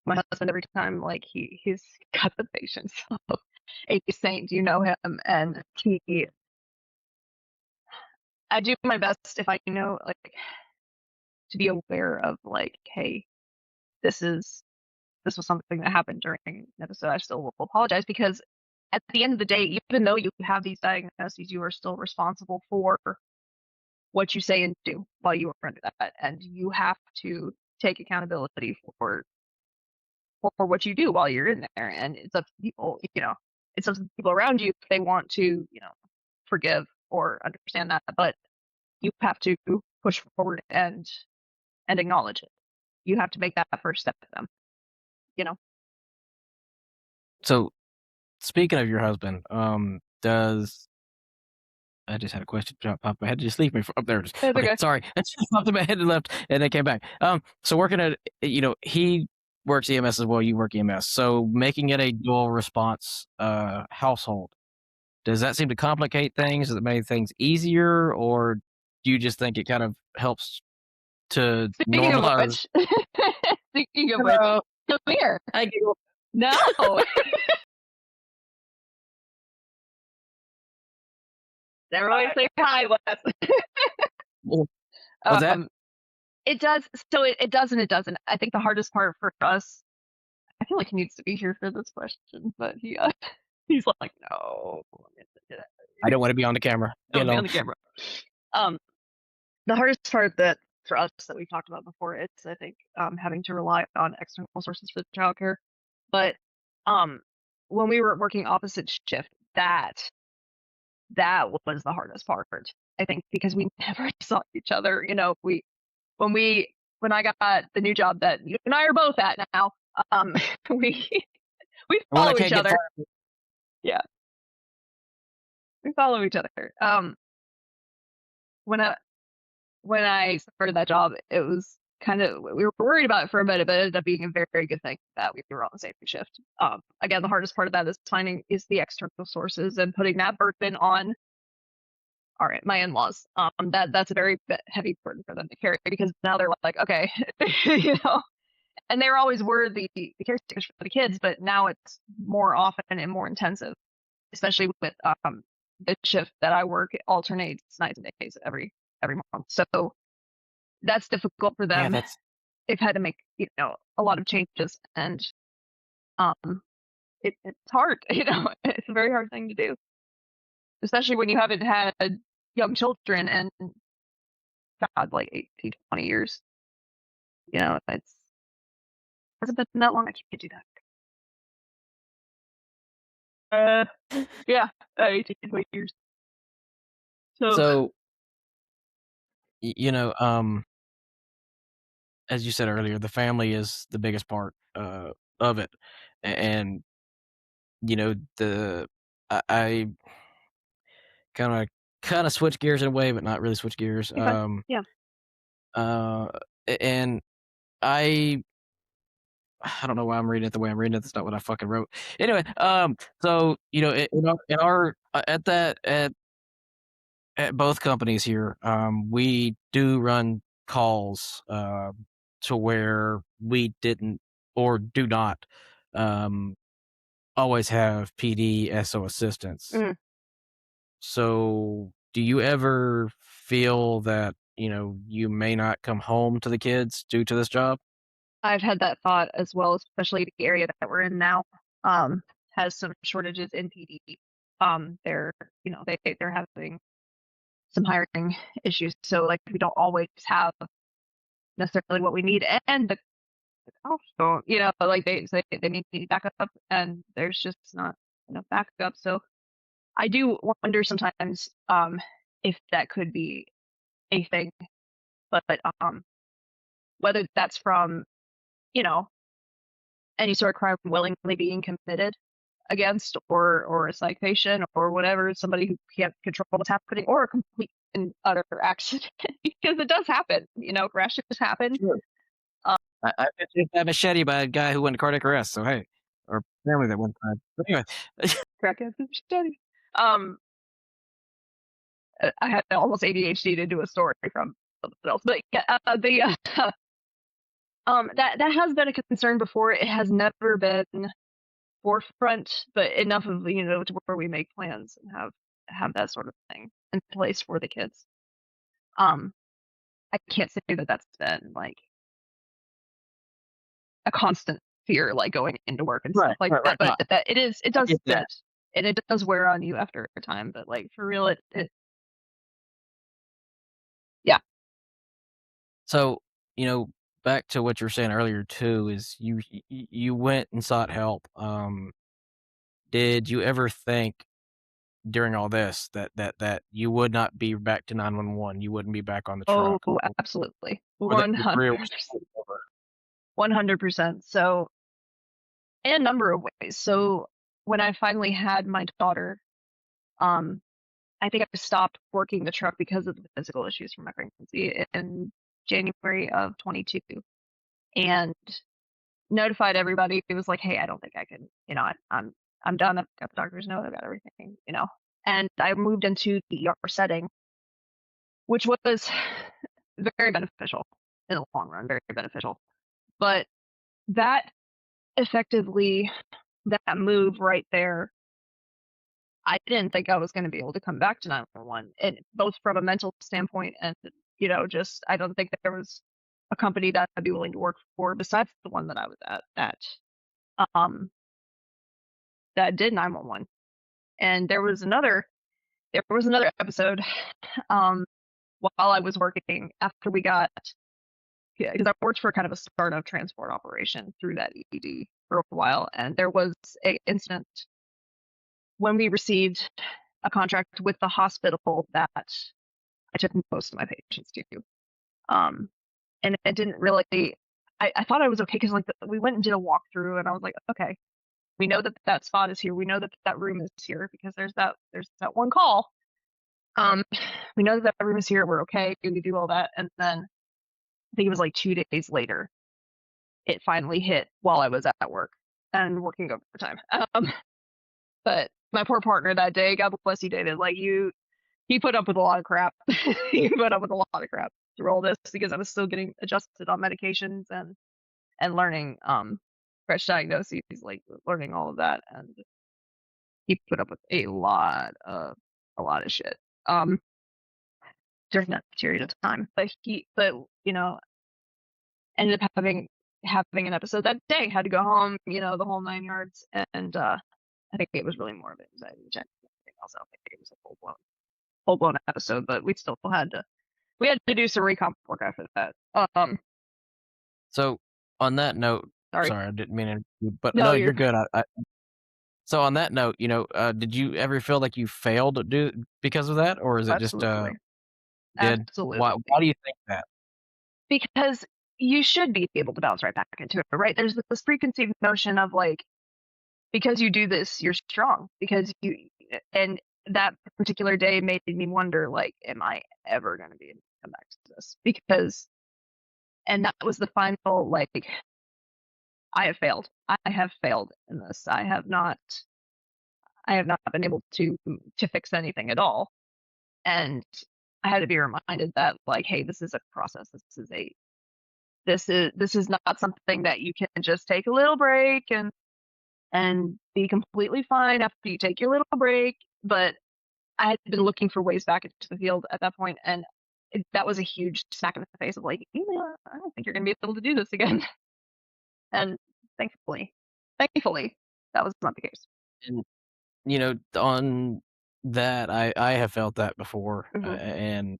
Speaker 4: My husband, every time, like, he's got the patience of a saint, him, and I do my best, if I like, to be aware of, like, hey, this was something that happened during an episode. I still will apologize, because at the end of the day, even though you have these diagnoses, you are still responsible for what you say and do while you are under that, and you have to take accountability for what you do while you're in there. And it's up to people, it's up to people around you if they want to, forgive or understand that, but you have to push forward and acknowledge it. You have to make that first step with them,
Speaker 3: So speaking of your husband, does I just had a question pop in my head. Just leave me up there.
Speaker 4: It's
Speaker 3: Okay,
Speaker 4: okay.
Speaker 3: sorry. It just popped in my head and left, and then came back. So working at, he works EMS as well. You work EMS. So making it a dual response household, does that seem to complicate things? Does it make things easier, or do you just think it kind of helps to
Speaker 4: Speaking of
Speaker 3: normalize?
Speaker 4: which, speaking of which,
Speaker 3: Hello.
Speaker 4: come here.
Speaker 3: I giggle.
Speaker 4: No. Everybody say hi, Wes.
Speaker 3: What's that?
Speaker 4: It does. So it does and it doesn't. I think the hardest part for us, I feel like he needs to be here for this question, but he's like, no.
Speaker 3: I don't want to be on the camera.
Speaker 4: Don't be on the camera. The hardest part that for us that we've talked about before, it's, I think, having to rely on external sources for childcare. But when we were working opposite shift, that was the hardest part, I think, because we never saw each other. When I got the new job that you and I are both at now, we follow each other. Yeah, we follow each other. When I started that job, it was kind of, we were worried about it for a minute, but it ended up being a very, very good thing that we were on the same shift. Again, the hardest part of that is the external sources and putting that burden on, all right, my in-laws. That's a very heavy burden for them to carry, because now they're like, okay, and they always were the caretakers for the kids, but now it's more often and more intensive, especially with the shift that I work. It alternates nights and days every month. So that's difficult for them.
Speaker 3: Yeah, that's
Speaker 4: They've had to make, you know, a lot of changes, and it's hard. You know, it's a very hard thing to do, especially when you haven't had young children and God, like 18, 20 years. You know, hasn't been that long. I can't do that. Yeah, 18, 20 years.
Speaker 3: so. You know, as you said earlier, the family is the biggest part of it, and you know I kind of switch gears in a way, but not really switch gears.
Speaker 4: Okay. Yeah.
Speaker 3: And I don't know why I'm reading it the way I'm reading it. That's not what I fucking wrote. Anyway, so you know, in our at both companies here, we do run calls to where we didn't or do not always have PD SO assistance.
Speaker 4: Mhm.
Speaker 3: So, do you ever feel that you know you may not come home to the kids due to this job?
Speaker 4: I've had that thought as well, especially the area that we're in now has some shortages in PD. They're, you know, they're having some hiring issues, so like we don't always have necessarily what we need, and the also, you know, like they need backup, and there's just not enough backup. So I do wonder sometimes if that could be a thing, but whether that's from, you know, any sort of crime willingly being committed against, or a psych patient or whatever, somebody who can't control what's happening, or a complete and utter accident, because it does happen. You know, crashes happen.
Speaker 3: Sure. I been chased by a machete by a guy who went to cardiac arrest. So hey, or family that one time. But anyway,
Speaker 4: Crackheads and machetes. I had almost ADHD to do a story from something else, but yeah, that has been a concern before. It has never been forefront, but enough of, you know, to where we make plans and have that sort of thing in place for the kids. I can't say that that's been like a constant fear, like going into work and stuff like that, but that it does sit, and it does wear on you after a time. But like for real, it yeah.
Speaker 3: So, you know, back to what you were saying earlier too, is you went and sought help. Did you ever think during all this that you would not be back to 911? You wouldn't be back on the
Speaker 4: Oh,
Speaker 3: truck?
Speaker 4: absolutely.
Speaker 3: Or that your career
Speaker 4: 100%.
Speaker 3: was over?
Speaker 4: 100%. So, in a number of ways. So, when I finally had my daughter, I think I stopped working the truck because of the physical issues from my pregnancy in January of 22, and notified everybody. It was like, hey, I don't think I can, you know, I'm done. I've got the doctor's note. I've got everything, you know. And I moved into the ER setting, which was very beneficial in the long run, very beneficial. But that effectively, that move right there, I didn't think I was going to be able to come back to 911, and both from a mental standpoint and, you know, just I don't think that there was a company that I'd be willing to work for besides the one that I was at that did 911. And there was another episode while I was working after we got, because I worked for kind of a startup transport operation through that ED for a while, and there was an incident when we received a contract with the hospital that I took most of my patients to. And it didn't really, I thought I was okay because like we went and did a walkthrough, and I was like, okay, we know that that spot is here. We know that that room is here because there's that one call. We know that that room is here. We're okay. We do all that, and then I think it was like 2 days later, it finally hit while I was at work and working overtime. But my poor partner that day, God bless you, David, like he put up with a lot of crap. He put up with a lot of crap through all this because I was still getting adjusted on medications and learning fresh diagnoses, like learning all of that, and he put up with a lot of shit. during that period of time. But ended up having an episode that day, had to go home, the whole 9 yards. And I think it was really more of anxiety, which I think else. I don't think it was a full blown episode, but we still had to do some recomp work after that.
Speaker 3: So on that note,
Speaker 4: Sorry.
Speaker 3: I didn't mean to, but
Speaker 4: No,
Speaker 3: no, you're good. So on that note, did you ever feel like you failed to do because of that, or is it just
Speaker 4: Absolutely.
Speaker 3: did?
Speaker 4: Absolutely.
Speaker 3: Why do you think that?
Speaker 4: Because you should be able to bounce right back into it, right? There's this preconceived notion of like, because you do this, you're strong. And that particular day made me wonder, like, am I ever going to be able to come back to this? And that was the final, like, I have failed. I have failed in this. I have not been able to fix anything at all. And I had to be reminded that, like, hey, this is a process. This is not something that you can just take a little break and be completely fine after you take your little break. But I had been looking for ways back into the field at that point, and that was a huge smack in the face of like, I don't think you're going to be able to do this again. And thankfully, that was not the case.
Speaker 3: And on that, I have felt that before, and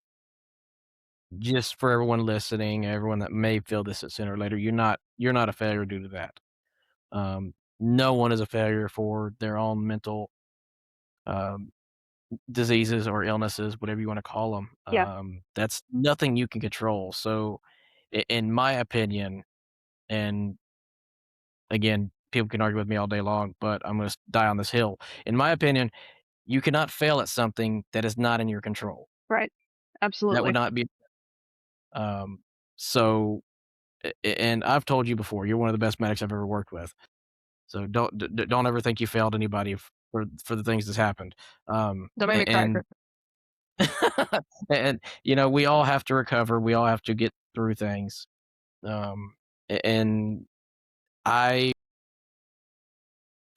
Speaker 3: just for everyone listening, everyone that may feel this sooner or later, you're not a failure due to that. No one is a failure for their own mental diseases or illnesses, whatever you want to call them.
Speaker 4: Yeah.
Speaker 3: That's nothing you can control. So, in my opinion, and again, people can argue with me all day long, but I'm going to die on this hill. In my opinion, you cannot fail at something that is not in your control.
Speaker 4: Right. Absolutely.
Speaker 3: That would not be. So, and I've told you before, you're one of the best medics I've ever worked with. So don't ever think you failed anybody for the things that's happened.
Speaker 4: Don't make me cry.
Speaker 3: And we all have to recover. We all have to get through things. And I,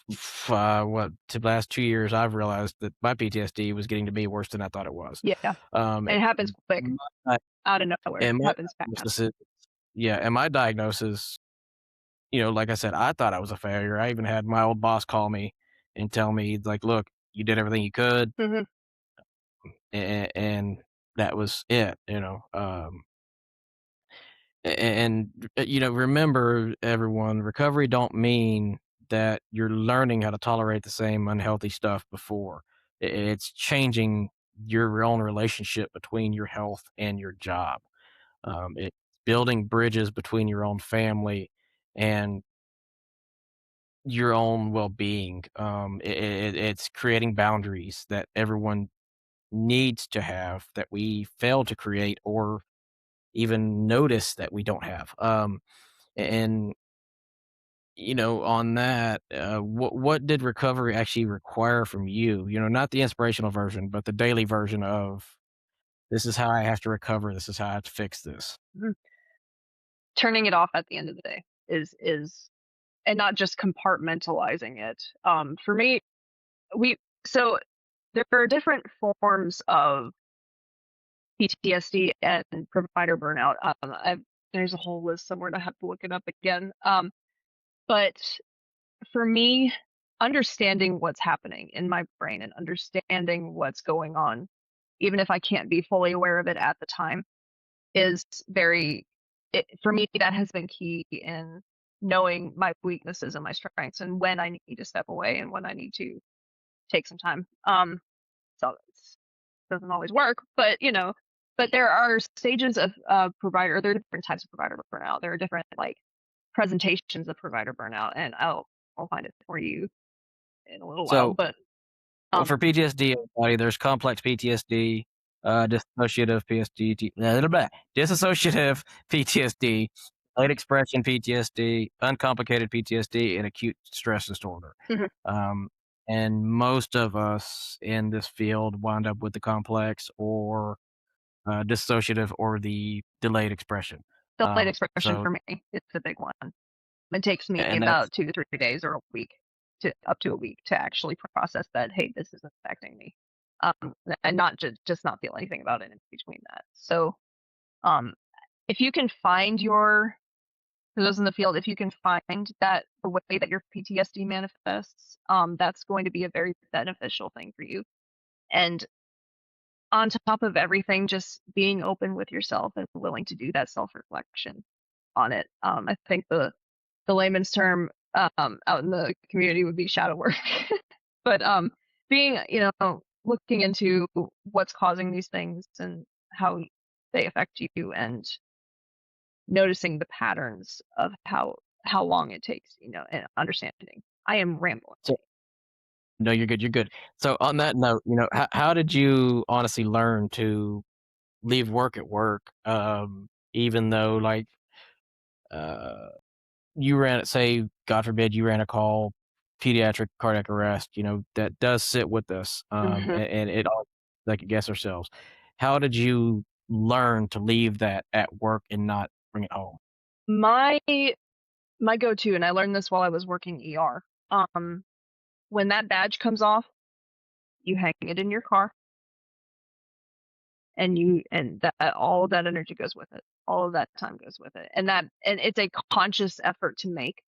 Speaker 3: the last 2 years, I've realized that my PTSD was getting to be worse than I thought it was.
Speaker 4: Yeah. It happens quick, out of nowhere. It happens fast.
Speaker 3: And my diagnosis, like I said, I thought I was a failure. I even had my old boss call me and tell me, like, look, you did everything you could. And that was it, and remember, everyone, recovery don't mean that you're learning how to tolerate the same unhealthy stuff before. It's changing your own relationship between your health and your job. It's building bridges between your own family and your own well-being. It's creating boundaries that everyone needs to have that we fail to create or even notice that we don't have. And on that, what did recovery actually require from you? Not the inspirational version, but the daily version of, this is how I have to recover. This is how I have to fix this.
Speaker 4: Turning it off at the end of the day is and not just compartmentalizing it. For me, so there are different forms of PTSD and provider burnout. There's a whole list somewhere, and I have to look it up again. But for me, understanding what's happening in my brain and understanding what's going on, even if I can't be fully aware of it at the time, is for me, that has been key in knowing my weaknesses and my strengths and when I need to step away and when I need to take some time. So it doesn't always work, but there are stages of provider. There are different types of provider burnout. There are different presentations of provider burnout, and I'll find it for you in a little while. But
Speaker 3: for PTSD, everybody, there's complex PTSD, dissociative PTSD, delayed expression PTSD, uncomplicated PTSD, and acute stress disorder. And most of us in this field wind up with the complex or dissociative or the delayed expression.
Speaker 4: Delayed expression for me, it's a big one. It takes me about 2 to 3 days or up to a week to actually process that, hey, this is affecting me. and not just not feel anything about it in between that. So, if you can find for those in the field, if you can find that the way that your PTSD manifests, that's going to be a very beneficial thing for you. And on top of everything, just being open with yourself and willing to do that self-reflection on it. I think the layman's term out in the community would be shadow work. But being, looking into what's causing these things and how they affect you, and noticing the patterns of how long it takes, and understanding. I am rambling.
Speaker 3: So, no, you're good. You're good. So on that note, how did you honestly learn to leave work at work, even though like you ran, say, God forbid, you ran a call, pediatric cardiac arrest, that does sit with us, and it all, like, I guess ourselves. How did you learn to leave that at work and not bring it home?
Speaker 4: My go-to, and I learned this while I was working ER. When that badge comes off, you hang it in your car, and that all of that energy goes with it. All of that time goes with it, and it's a conscious effort to make.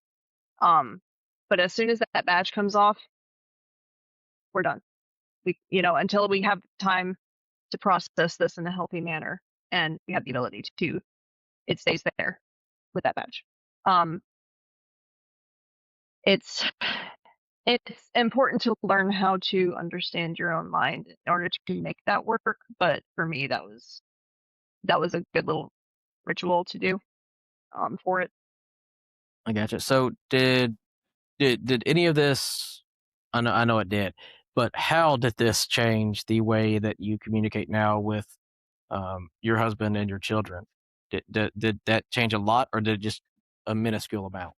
Speaker 4: But as soon as that badge comes off, we're done. We, until we have time to process this in a healthy manner, and we have the ability to, it stays there with that badge. It's important to learn how to understand your own mind in order to make that work. But for me, that was a good little ritual to do for it.
Speaker 3: I gotcha. So did any of this? I know it did, but how did this change the way that you communicate now with your husband and your children? Did that change a lot, or did it just a minuscule amount?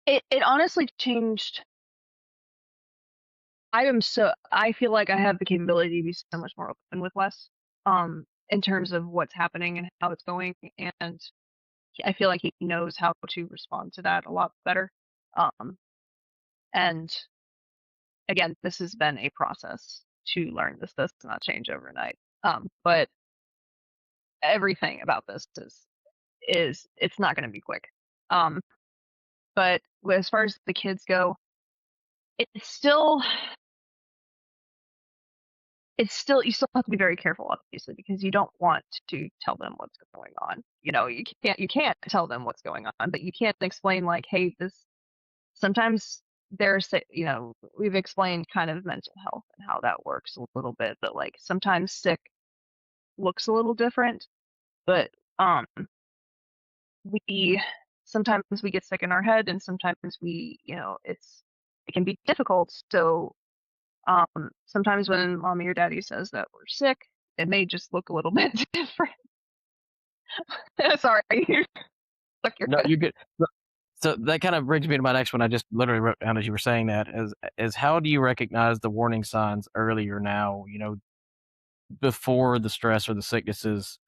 Speaker 4: It honestly changed. I feel like I have the capability to be so much more open with Wes, in terms of what's happening and how it's going, and I feel like he knows how to respond to that a lot better. And again, this has been a process to learn. This does not change overnight. But everything about this is it's not going to be quick. But as far as the kids go, it's still you still have to be very careful, obviously, because you don't want to tell them what's going on. You can't tell them what's going on, but you can't explain like, hey, this sometimes there's, we've explained kind of mental health and how that works a little bit, but like sometimes sick looks a little different, but sometimes we get sick in our head, and sometimes it can be difficult. So sometimes when mommy or daddy says that we're sick, it may just look a little bit different. Sorry.
Speaker 3: No, you're good. So that kind of brings me to my next one. I just literally wrote down as you were saying that is how do you recognize the warning signs earlier now, before the stress or the sicknesses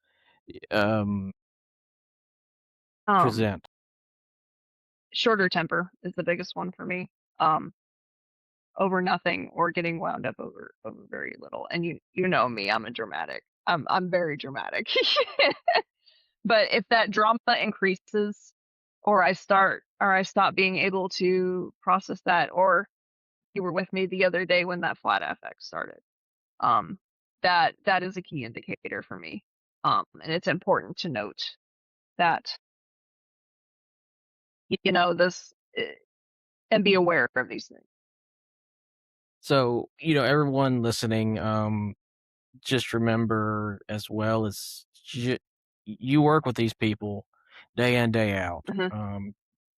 Speaker 3: present?
Speaker 4: Shorter temper is the biggest one for me. Over nothing, or getting wound up over very little. And you know me, I'm a dramatic. I'm very dramatic. But if that drama increases, or I stop being able to process that, or you were with me the other day when that flat affect started, that is a key indicator for me. And it's important to note that this, and be aware of these things.
Speaker 3: So, everyone listening, just remember as well as you work with these people day in, day out.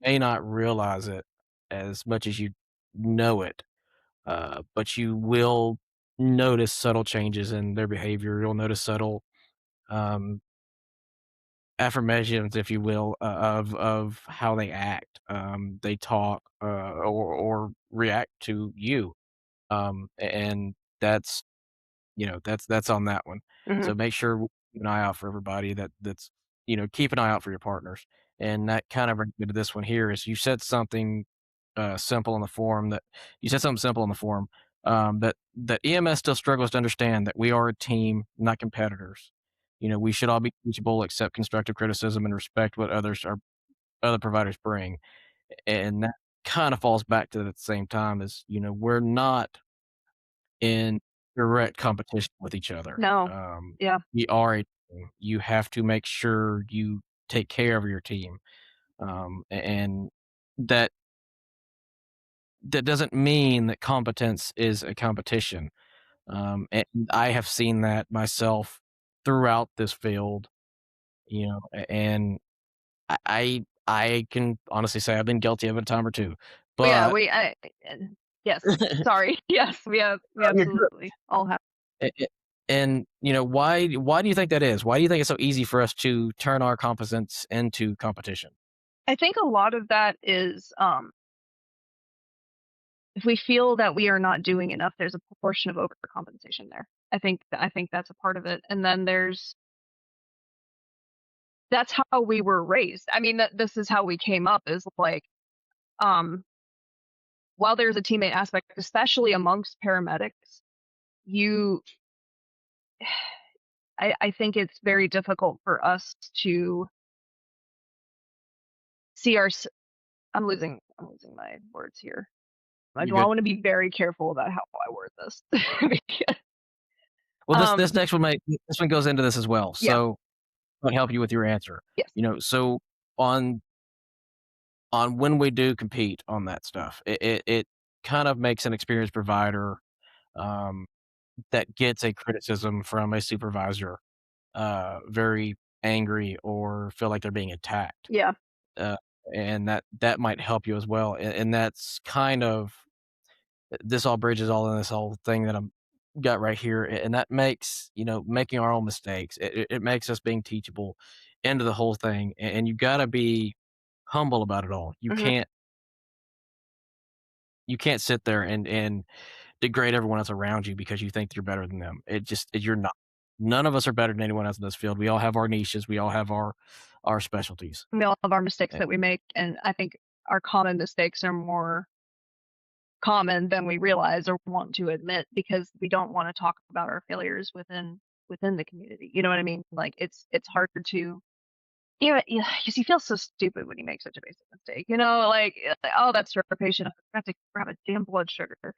Speaker 3: May not realize it as much as you know it, but you will notice subtle changes in their behavior. You'll notice subtle affirmations, if you will, of how they act, they talk, or react to you. And that's that's on that one. So make sure we keep an eye out for everybody that's keep an eye out for your partners. And that kind of brings me to this one here is you said something simple in the forum. that EMS still struggles to understand that we are a team, not competitors. We should all be teachable, accept constructive criticism, and respect what other providers bring. And that kind of falls back to it at the same time as, we're not in direct competition with each other.
Speaker 4: No. Yeah.
Speaker 3: We are a team. You have to make sure you take care of your team. And that doesn't mean that competence is a competition. And I have seen that myself throughout this field, and I can honestly say I've been guilty of it a time or two.
Speaker 4: Yeah,
Speaker 3: But
Speaker 4: yes. Sorry. Yes, we absolutely all have.
Speaker 3: And why do you think that is? Why do you think it's so easy for us to turn our competence into competition?
Speaker 4: I think a lot of that is if we feel that we are not doing enough, there's a proportion of overcompensation there. I think that's a part of it. And then that's how we were raised. I mean, this is how we came up, is like, while there's a teammate aspect, especially amongst paramedics, I think it's very difficult for us to see I'm losing my words here. I want to be very careful about how I word this.
Speaker 3: Well, this next one goes into this as well.
Speaker 4: Yeah.
Speaker 3: So I'll help you with your answer.
Speaker 4: Yes.
Speaker 3: So on when we do compete on that stuff, it kind of makes an experienced provider that gets a criticism from a supervisor very angry or feel like they're being attacked.
Speaker 4: Yeah.
Speaker 3: And that might help you as well. And that's kind of, this all bridges all in this whole thing that I'm got right here. And that makes, making our own mistakes. It makes us being teachable into the whole thing. And you got to be humble about it all. You
Speaker 4: Mhm.
Speaker 3: can't sit there and degrade everyone else around you because you think you're better than them. You're not. None of us are better than anyone else in this field. We all have our niches. We all have our specialties.
Speaker 4: We all have our mistakes that we make, and I think our common mistakes are more common than we realize or want to admit, because we don't want to talk about our failures within the community. You know what I mean? Like, it's harder to, because you feel so stupid when you make such a basic mistake. Like, oh, that's your patient. I forgot to grab a damn blood sugar.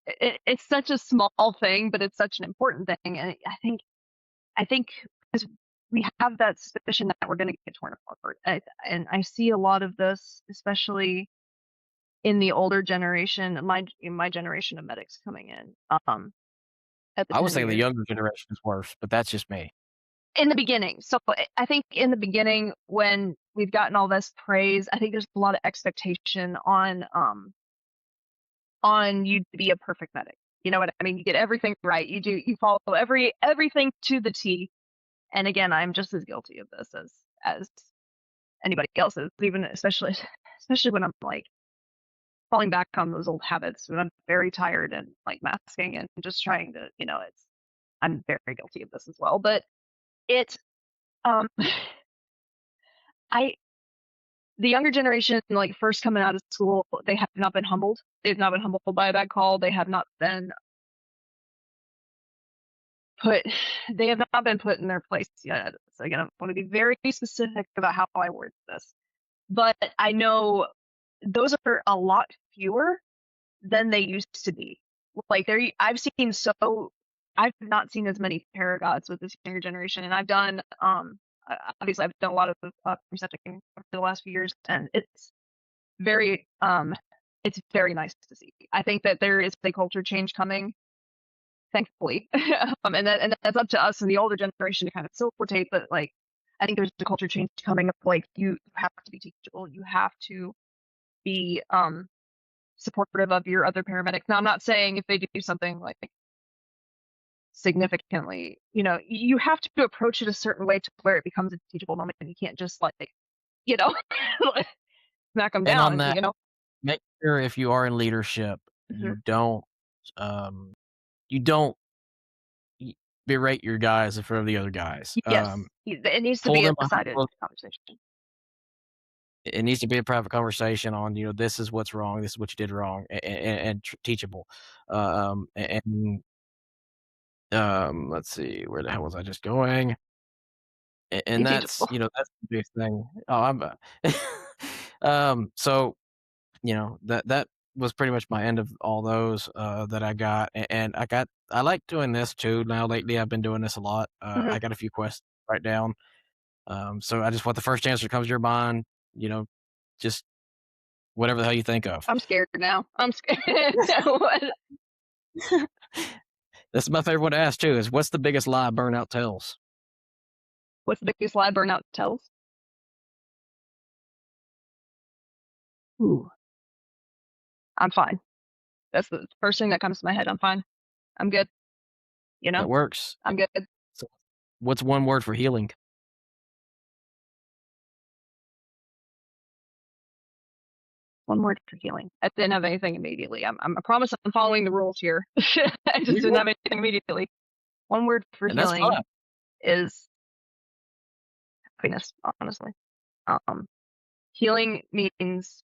Speaker 4: It's such a small thing, but it's such an important thing. And I think because we have that suspicion that we're going to get torn apart. And I see a lot of this, especially in the older generation, my generation of medics coming in.
Speaker 3: I was thinking the younger generation is worse, but that's just me.
Speaker 4: In the beginning. So I think in the beginning, when we've gotten all this praise, I think there's a lot of expectation on you to be a perfect medic. You know what I mean? You get everything right. You follow everything to the T. And again, I'm just as guilty of this as anybody else is, even especially when I'm like falling back on those old habits, when I'm very tired and like masking and just trying to, I'm very guilty of this as well. But it's the younger generation, like first coming out of school, they have not been humbled. They've not been humbled by a bad call. They have not been put in their place yet. So again, I want to be very specific about how I word this. But I know those are a lot fewer than they used to be. Like I've not seen as many paragods with this younger generation, and I've done obviously I've done a lot of precepting for the last few years, and it's very nice to see. I think that there is a culture change coming, thankfully, and that's up to us and the older generation to kind of facilitate. But like, I think there's a culture change coming of like, you have to be teachable, you have to be supportive of your other paramedics. Now, I'm not saying if they do something like significantly, you have to approach it a certain way to where it becomes a teachable moment, and you can't just like, smack them down.
Speaker 3: And on that, make sure if you are in leadership, you don't berate your guys in front of the other guys.
Speaker 4: Yes, it needs to be a decided conversation.
Speaker 3: it needs to be a private conversation on, this is what's wrong, this is what you did wrong, and teachable. And let's see, where the hell was I just going? And
Speaker 4: Be
Speaker 3: that's,
Speaker 4: teachable.
Speaker 3: that's the big thing. Oh, so, that was pretty much my end of all those that I got. And I like doing this too. Now lately I've been doing this a lot.
Speaker 4: Mhm.
Speaker 3: I got a few questions to write down. So I just want the first answer that comes to your mind, just whatever the hell you think of.
Speaker 4: I'm scared now. I'm scared. What?
Speaker 3: That's my favorite one to ask too, is what's the biggest lie burnout tells?
Speaker 4: What's the biggest lie burnout tells? Ooh, I'm fine. That's the first thing that comes to my head. I'm fine. I'm good.
Speaker 3: That works.
Speaker 4: I'm good.
Speaker 3: So what's one word for healing?
Speaker 4: One word for healing. I didn't have anything immediately. I promise I'm following the rules here. I just didn't have anything immediately. One word for
Speaker 3: And that's
Speaker 4: healing
Speaker 3: fine.
Speaker 4: is happiness, honestly. Healing means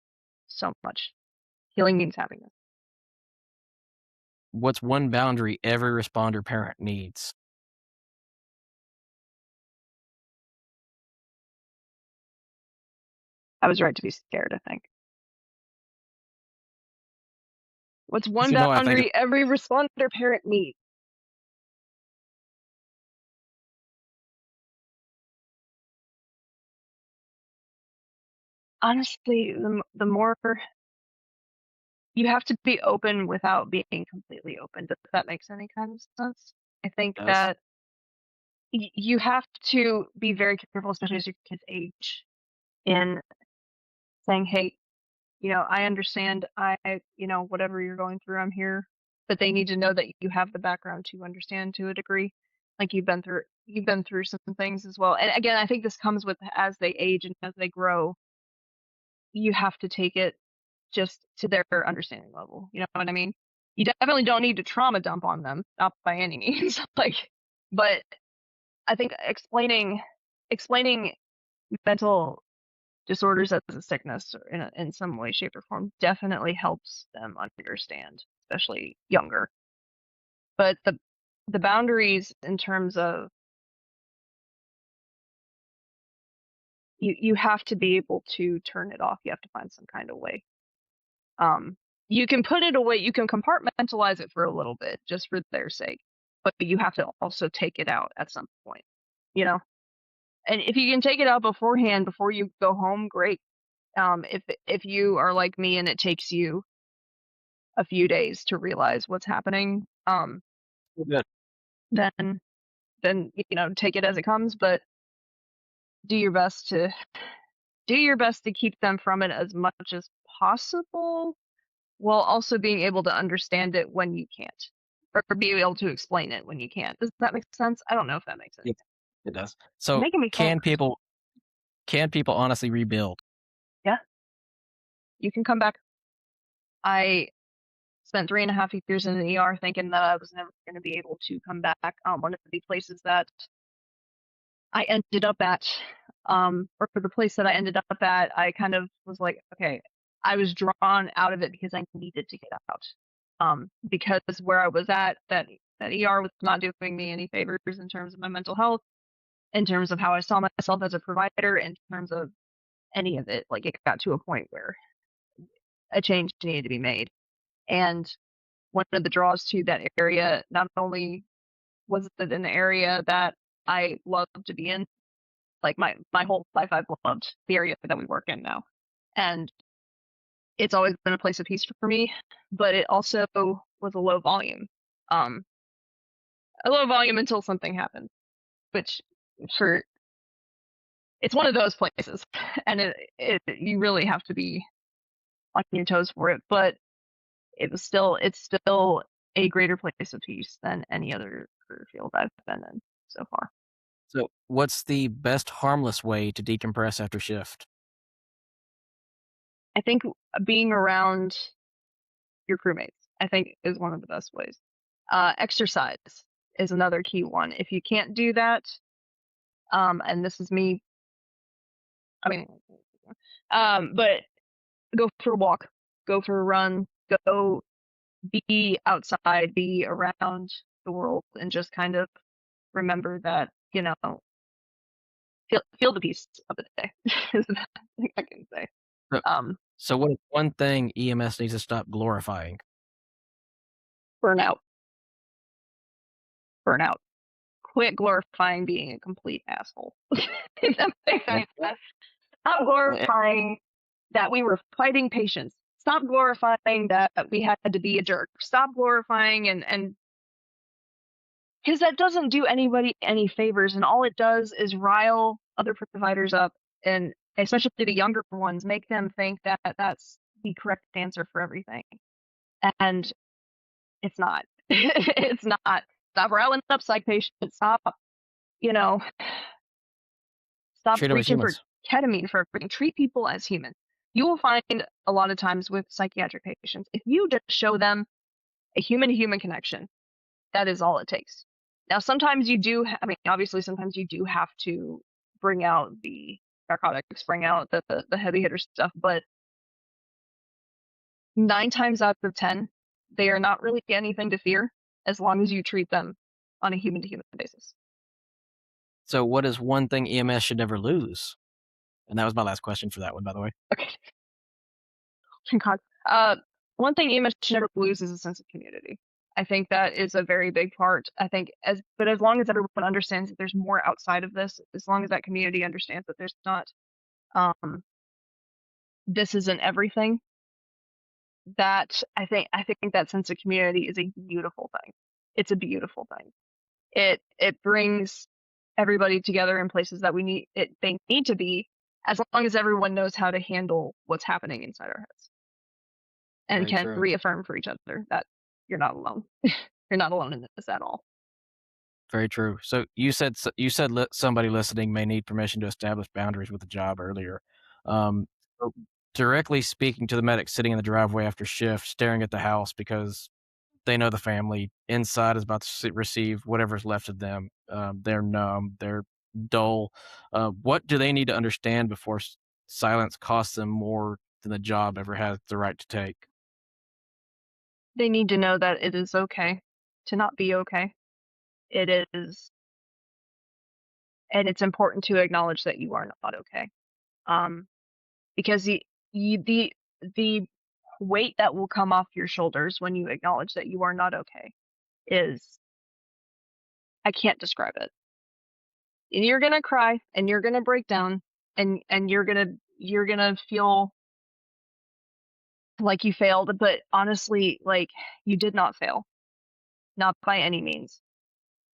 Speaker 4: so much. Healing means happiness.
Speaker 3: What's one boundary every responder parent needs?
Speaker 4: I was right to be scared, I think. What's one
Speaker 3: I think
Speaker 4: boundary every responder parent needs? Honestly, the more you have to be open without being completely open. Does that make any kind of sense? I think that you have to be very careful, especially as your kids age, in saying, hey, I understand, whatever you're going through, I'm here. But they need to know that you have the background to understand to a degree. Like you've been through some things as well. And again, I think this comes with as they age and as they grow, you have to take it just to their understanding level. You know what I mean? You definitely don't need to trauma dump on them, not by any means. But I think explaining mental disorders as a sickness or in some way, shape, or form definitely helps them understand, especially younger. But the boundaries in terms of you have to be able to turn it off. You have to find some kind of way. You can put it away. You can compartmentalize it for a little bit just for their sake, but you have to also take it out at some point. And if you can take it out beforehand before you go home, great. If you are like me and it takes you a few days to realize what's happening, then take it as it comes, but do your best to keep them from it as much as possible, while also being able to understand it when you can't, or be able to explain it when you can't. Does that make sense? I don't know if that makes sense.
Speaker 3: It does. So
Speaker 4: making me
Speaker 3: can
Speaker 4: think.
Speaker 3: people honestly rebuild?
Speaker 4: Yeah, you can come back. I spent 3.5 years in the ER thinking that I was never going to be able to come back. One of the places that I ended up at, or for the place that I ended up at, I kind of was like, okay, I was drawn out of it because I needed to get out. Because where I was at, that ER was not doing me any favors in terms of my mental health, in terms of how I saw myself as a provider, in terms of any of it. Like it got to a point where a change needed to be made. And one of the draws to that area, not only was it an area that I loved to be in, like my whole life I've loved the area that we work in now. And it's always been a place of peace for me, but it also was a low volume. A low volume until something happened, which it's one of those places, and you really have to be on your toes for it, but it's still a greater place of peace than any other career field I've been in so far.
Speaker 3: So what's the best harmless way to decompress after shift?
Speaker 4: I think being around your crewmates, I think, is one of the best ways. Exercise is another key one. If you can't do that, and this is me, I mean, But go for a walk, go for a run, go be outside, be around the world, and just kind of remember that, feel the peace of the day is the best thing I can say.
Speaker 3: So what is one thing EMS needs to stop glorifying?
Speaker 4: Burnout. Quit glorifying being a complete asshole. That makes sense. Stop glorifying that we were fighting patients. Stop glorifying that we had to be a jerk. Stop glorifying and because that doesn't do anybody any favors, and all it does is rile other providers up, and especially the younger ones, make them think that that's the correct answer for everything. And it's not. It's not. Stop riling up psych patients. Stop, stop
Speaker 3: Treat them as
Speaker 4: reaching for
Speaker 3: humans.
Speaker 4: ketamine for everything. Treat people as human. You will find a lot of times with psychiatric patients, if you just show them a human-to-human connection, that is all it takes. Now, sometimes you do, obviously, sometimes you do have to bring out the narcotics, bring out the heavy hitter stuff, but 9 times out of 10, they are not really anything to fear as long as you treat them on a human-to-human basis.
Speaker 3: So what is one thing EMS should never lose? And that was my last question for that one, by the way.
Speaker 4: Okay. Thank God. One thing EMS should never lose is a sense of community. I think that is a very big part. I think as long as everyone understands that there's more outside of this, as long as that community understands that there's not, this isn't everything, that I think that sense of community is a beautiful thing. It's a beautiful thing. It brings everybody together in places that they need to be, as long as everyone knows how to handle what's happening inside our heads and
Speaker 2: Very
Speaker 4: can
Speaker 2: true.
Speaker 4: reaffirm for each other that you're not alone. You're not alone in this at all.
Speaker 3: Very true. So you said somebody listening may need permission to establish boundaries with the job earlier. So directly speaking to the medic sitting in the driveway after shift, staring at the house because they know the family inside is about to receive whatever's left of them. They're numb. They're dull. What do they need to understand before silence costs them more than the job ever has the right to take?
Speaker 4: They need to know that it is okay to not be okay. It is, and it's important to acknowledge that you are not okay. Because the weight that will come off your shoulders when you acknowledge that you are not okay is, I can't describe it. And you're gonna cry and you're gonna break down and you're gonna feel like you failed, but honestly, like, you did not fail, not by any means.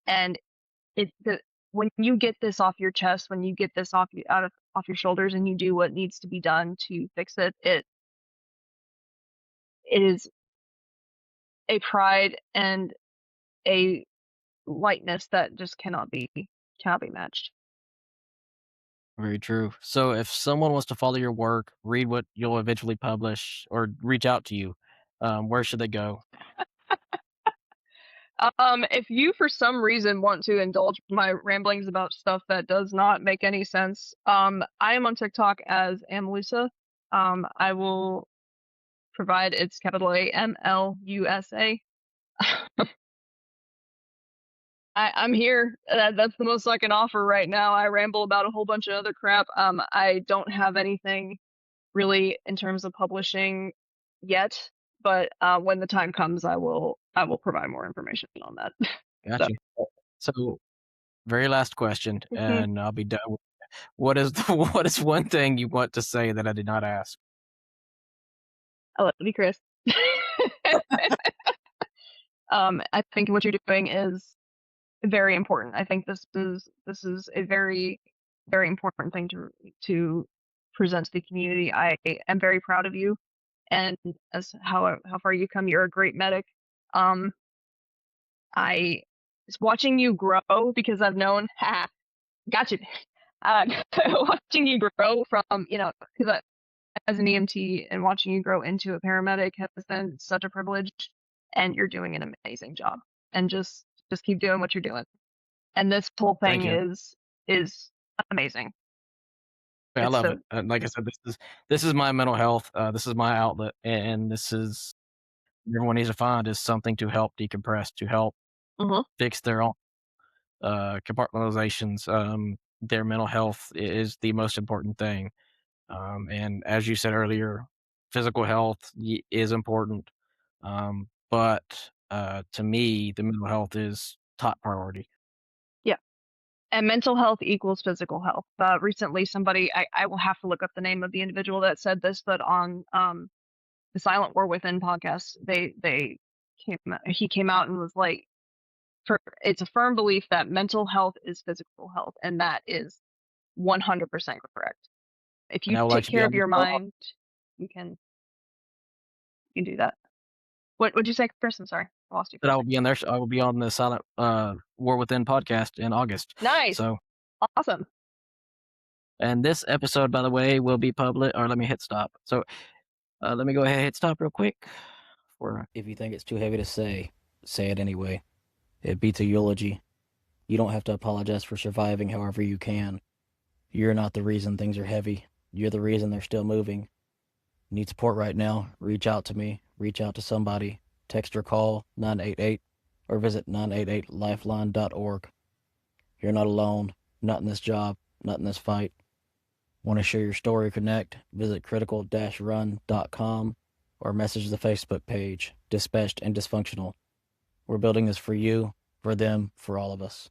Speaker 4: And when you get this off your chest, when you get this off your shoulders, and you do what needs to be done to fix it, it is a pride and a lightness that just cannot be matched.
Speaker 3: Very true. So if someone wants to follow your work, read what you'll eventually publish, or reach out to you, where should they go?
Speaker 4: If you for some reason want to indulge my ramblings about stuff that does not make any sense, I am on TikTok as Amlusa. I will provide, it's capital AMLUSA. I'm here. That's the most I can offer right now. I ramble about a whole bunch of other crap. I don't have anything really in terms of publishing yet, but when the time comes, I will provide more information on that.
Speaker 3: Gotcha. So, very last question, and I'll be done. What is one thing you want to say that I did not ask?
Speaker 4: I love you, Chris. I think what you're doing is very important. I think this is a very, very important thing to present to the community. I am very proud of you, and as how far you come. You're a great medic. I was watching you grow because I've known. Got you. Watching you grow from, because as an EMT and watching you grow into a paramedic has been such a privilege, and you're doing an amazing job. And just keep doing what you're doing. And this whole thing is amazing.
Speaker 3: I
Speaker 4: It's
Speaker 3: love
Speaker 4: so
Speaker 3: it. Like I said, this is my mental health. This is my outlet, and this is everyone needs to find is something to help decompress, to help
Speaker 4: Mhm.
Speaker 3: fix their own compartmentalizations. Their mental health is the most important thing. And as you said earlier, physical health is important. But to me, the mental health is top priority.
Speaker 4: yeah. And mental health equals physical health. Recently, somebody I will have to look up the name of the individual that said this, but on the Silent War Within podcast, he came out and was like, it's a firm belief that mental health is physical health, and that is 100% correct. If
Speaker 3: And
Speaker 4: you
Speaker 3: I will
Speaker 4: take
Speaker 3: actually be
Speaker 4: care
Speaker 3: on
Speaker 4: of your mind, you can do that. What'd you say, Chris? I'm sorry, I lost you for
Speaker 3: that
Speaker 4: a
Speaker 3: I will
Speaker 4: second.
Speaker 3: be on there. I will be on the Silent War Within podcast in August.
Speaker 4: Nice,
Speaker 3: So,
Speaker 4: awesome.
Speaker 3: and this episode, by the way, will be public. Or let me hit stop. So, let me go ahead and hit stop real quick.
Speaker 2: If you think it's too heavy to say it anyway. It beats a eulogy. You don't have to apologize for surviving however you can. You're not the reason things are heavy. You're the reason they're still moving. Need support right now? Reach out to me. Reach out to somebody. Text or call 988 or visit 988lifeline.org. You're not alone. Not in this job. Not in this fight. Want to share your story or connect? Visit critical-run.com or message the Facebook page, Dispatched and Dysfunctional. We're building this for you, for them, for all of us.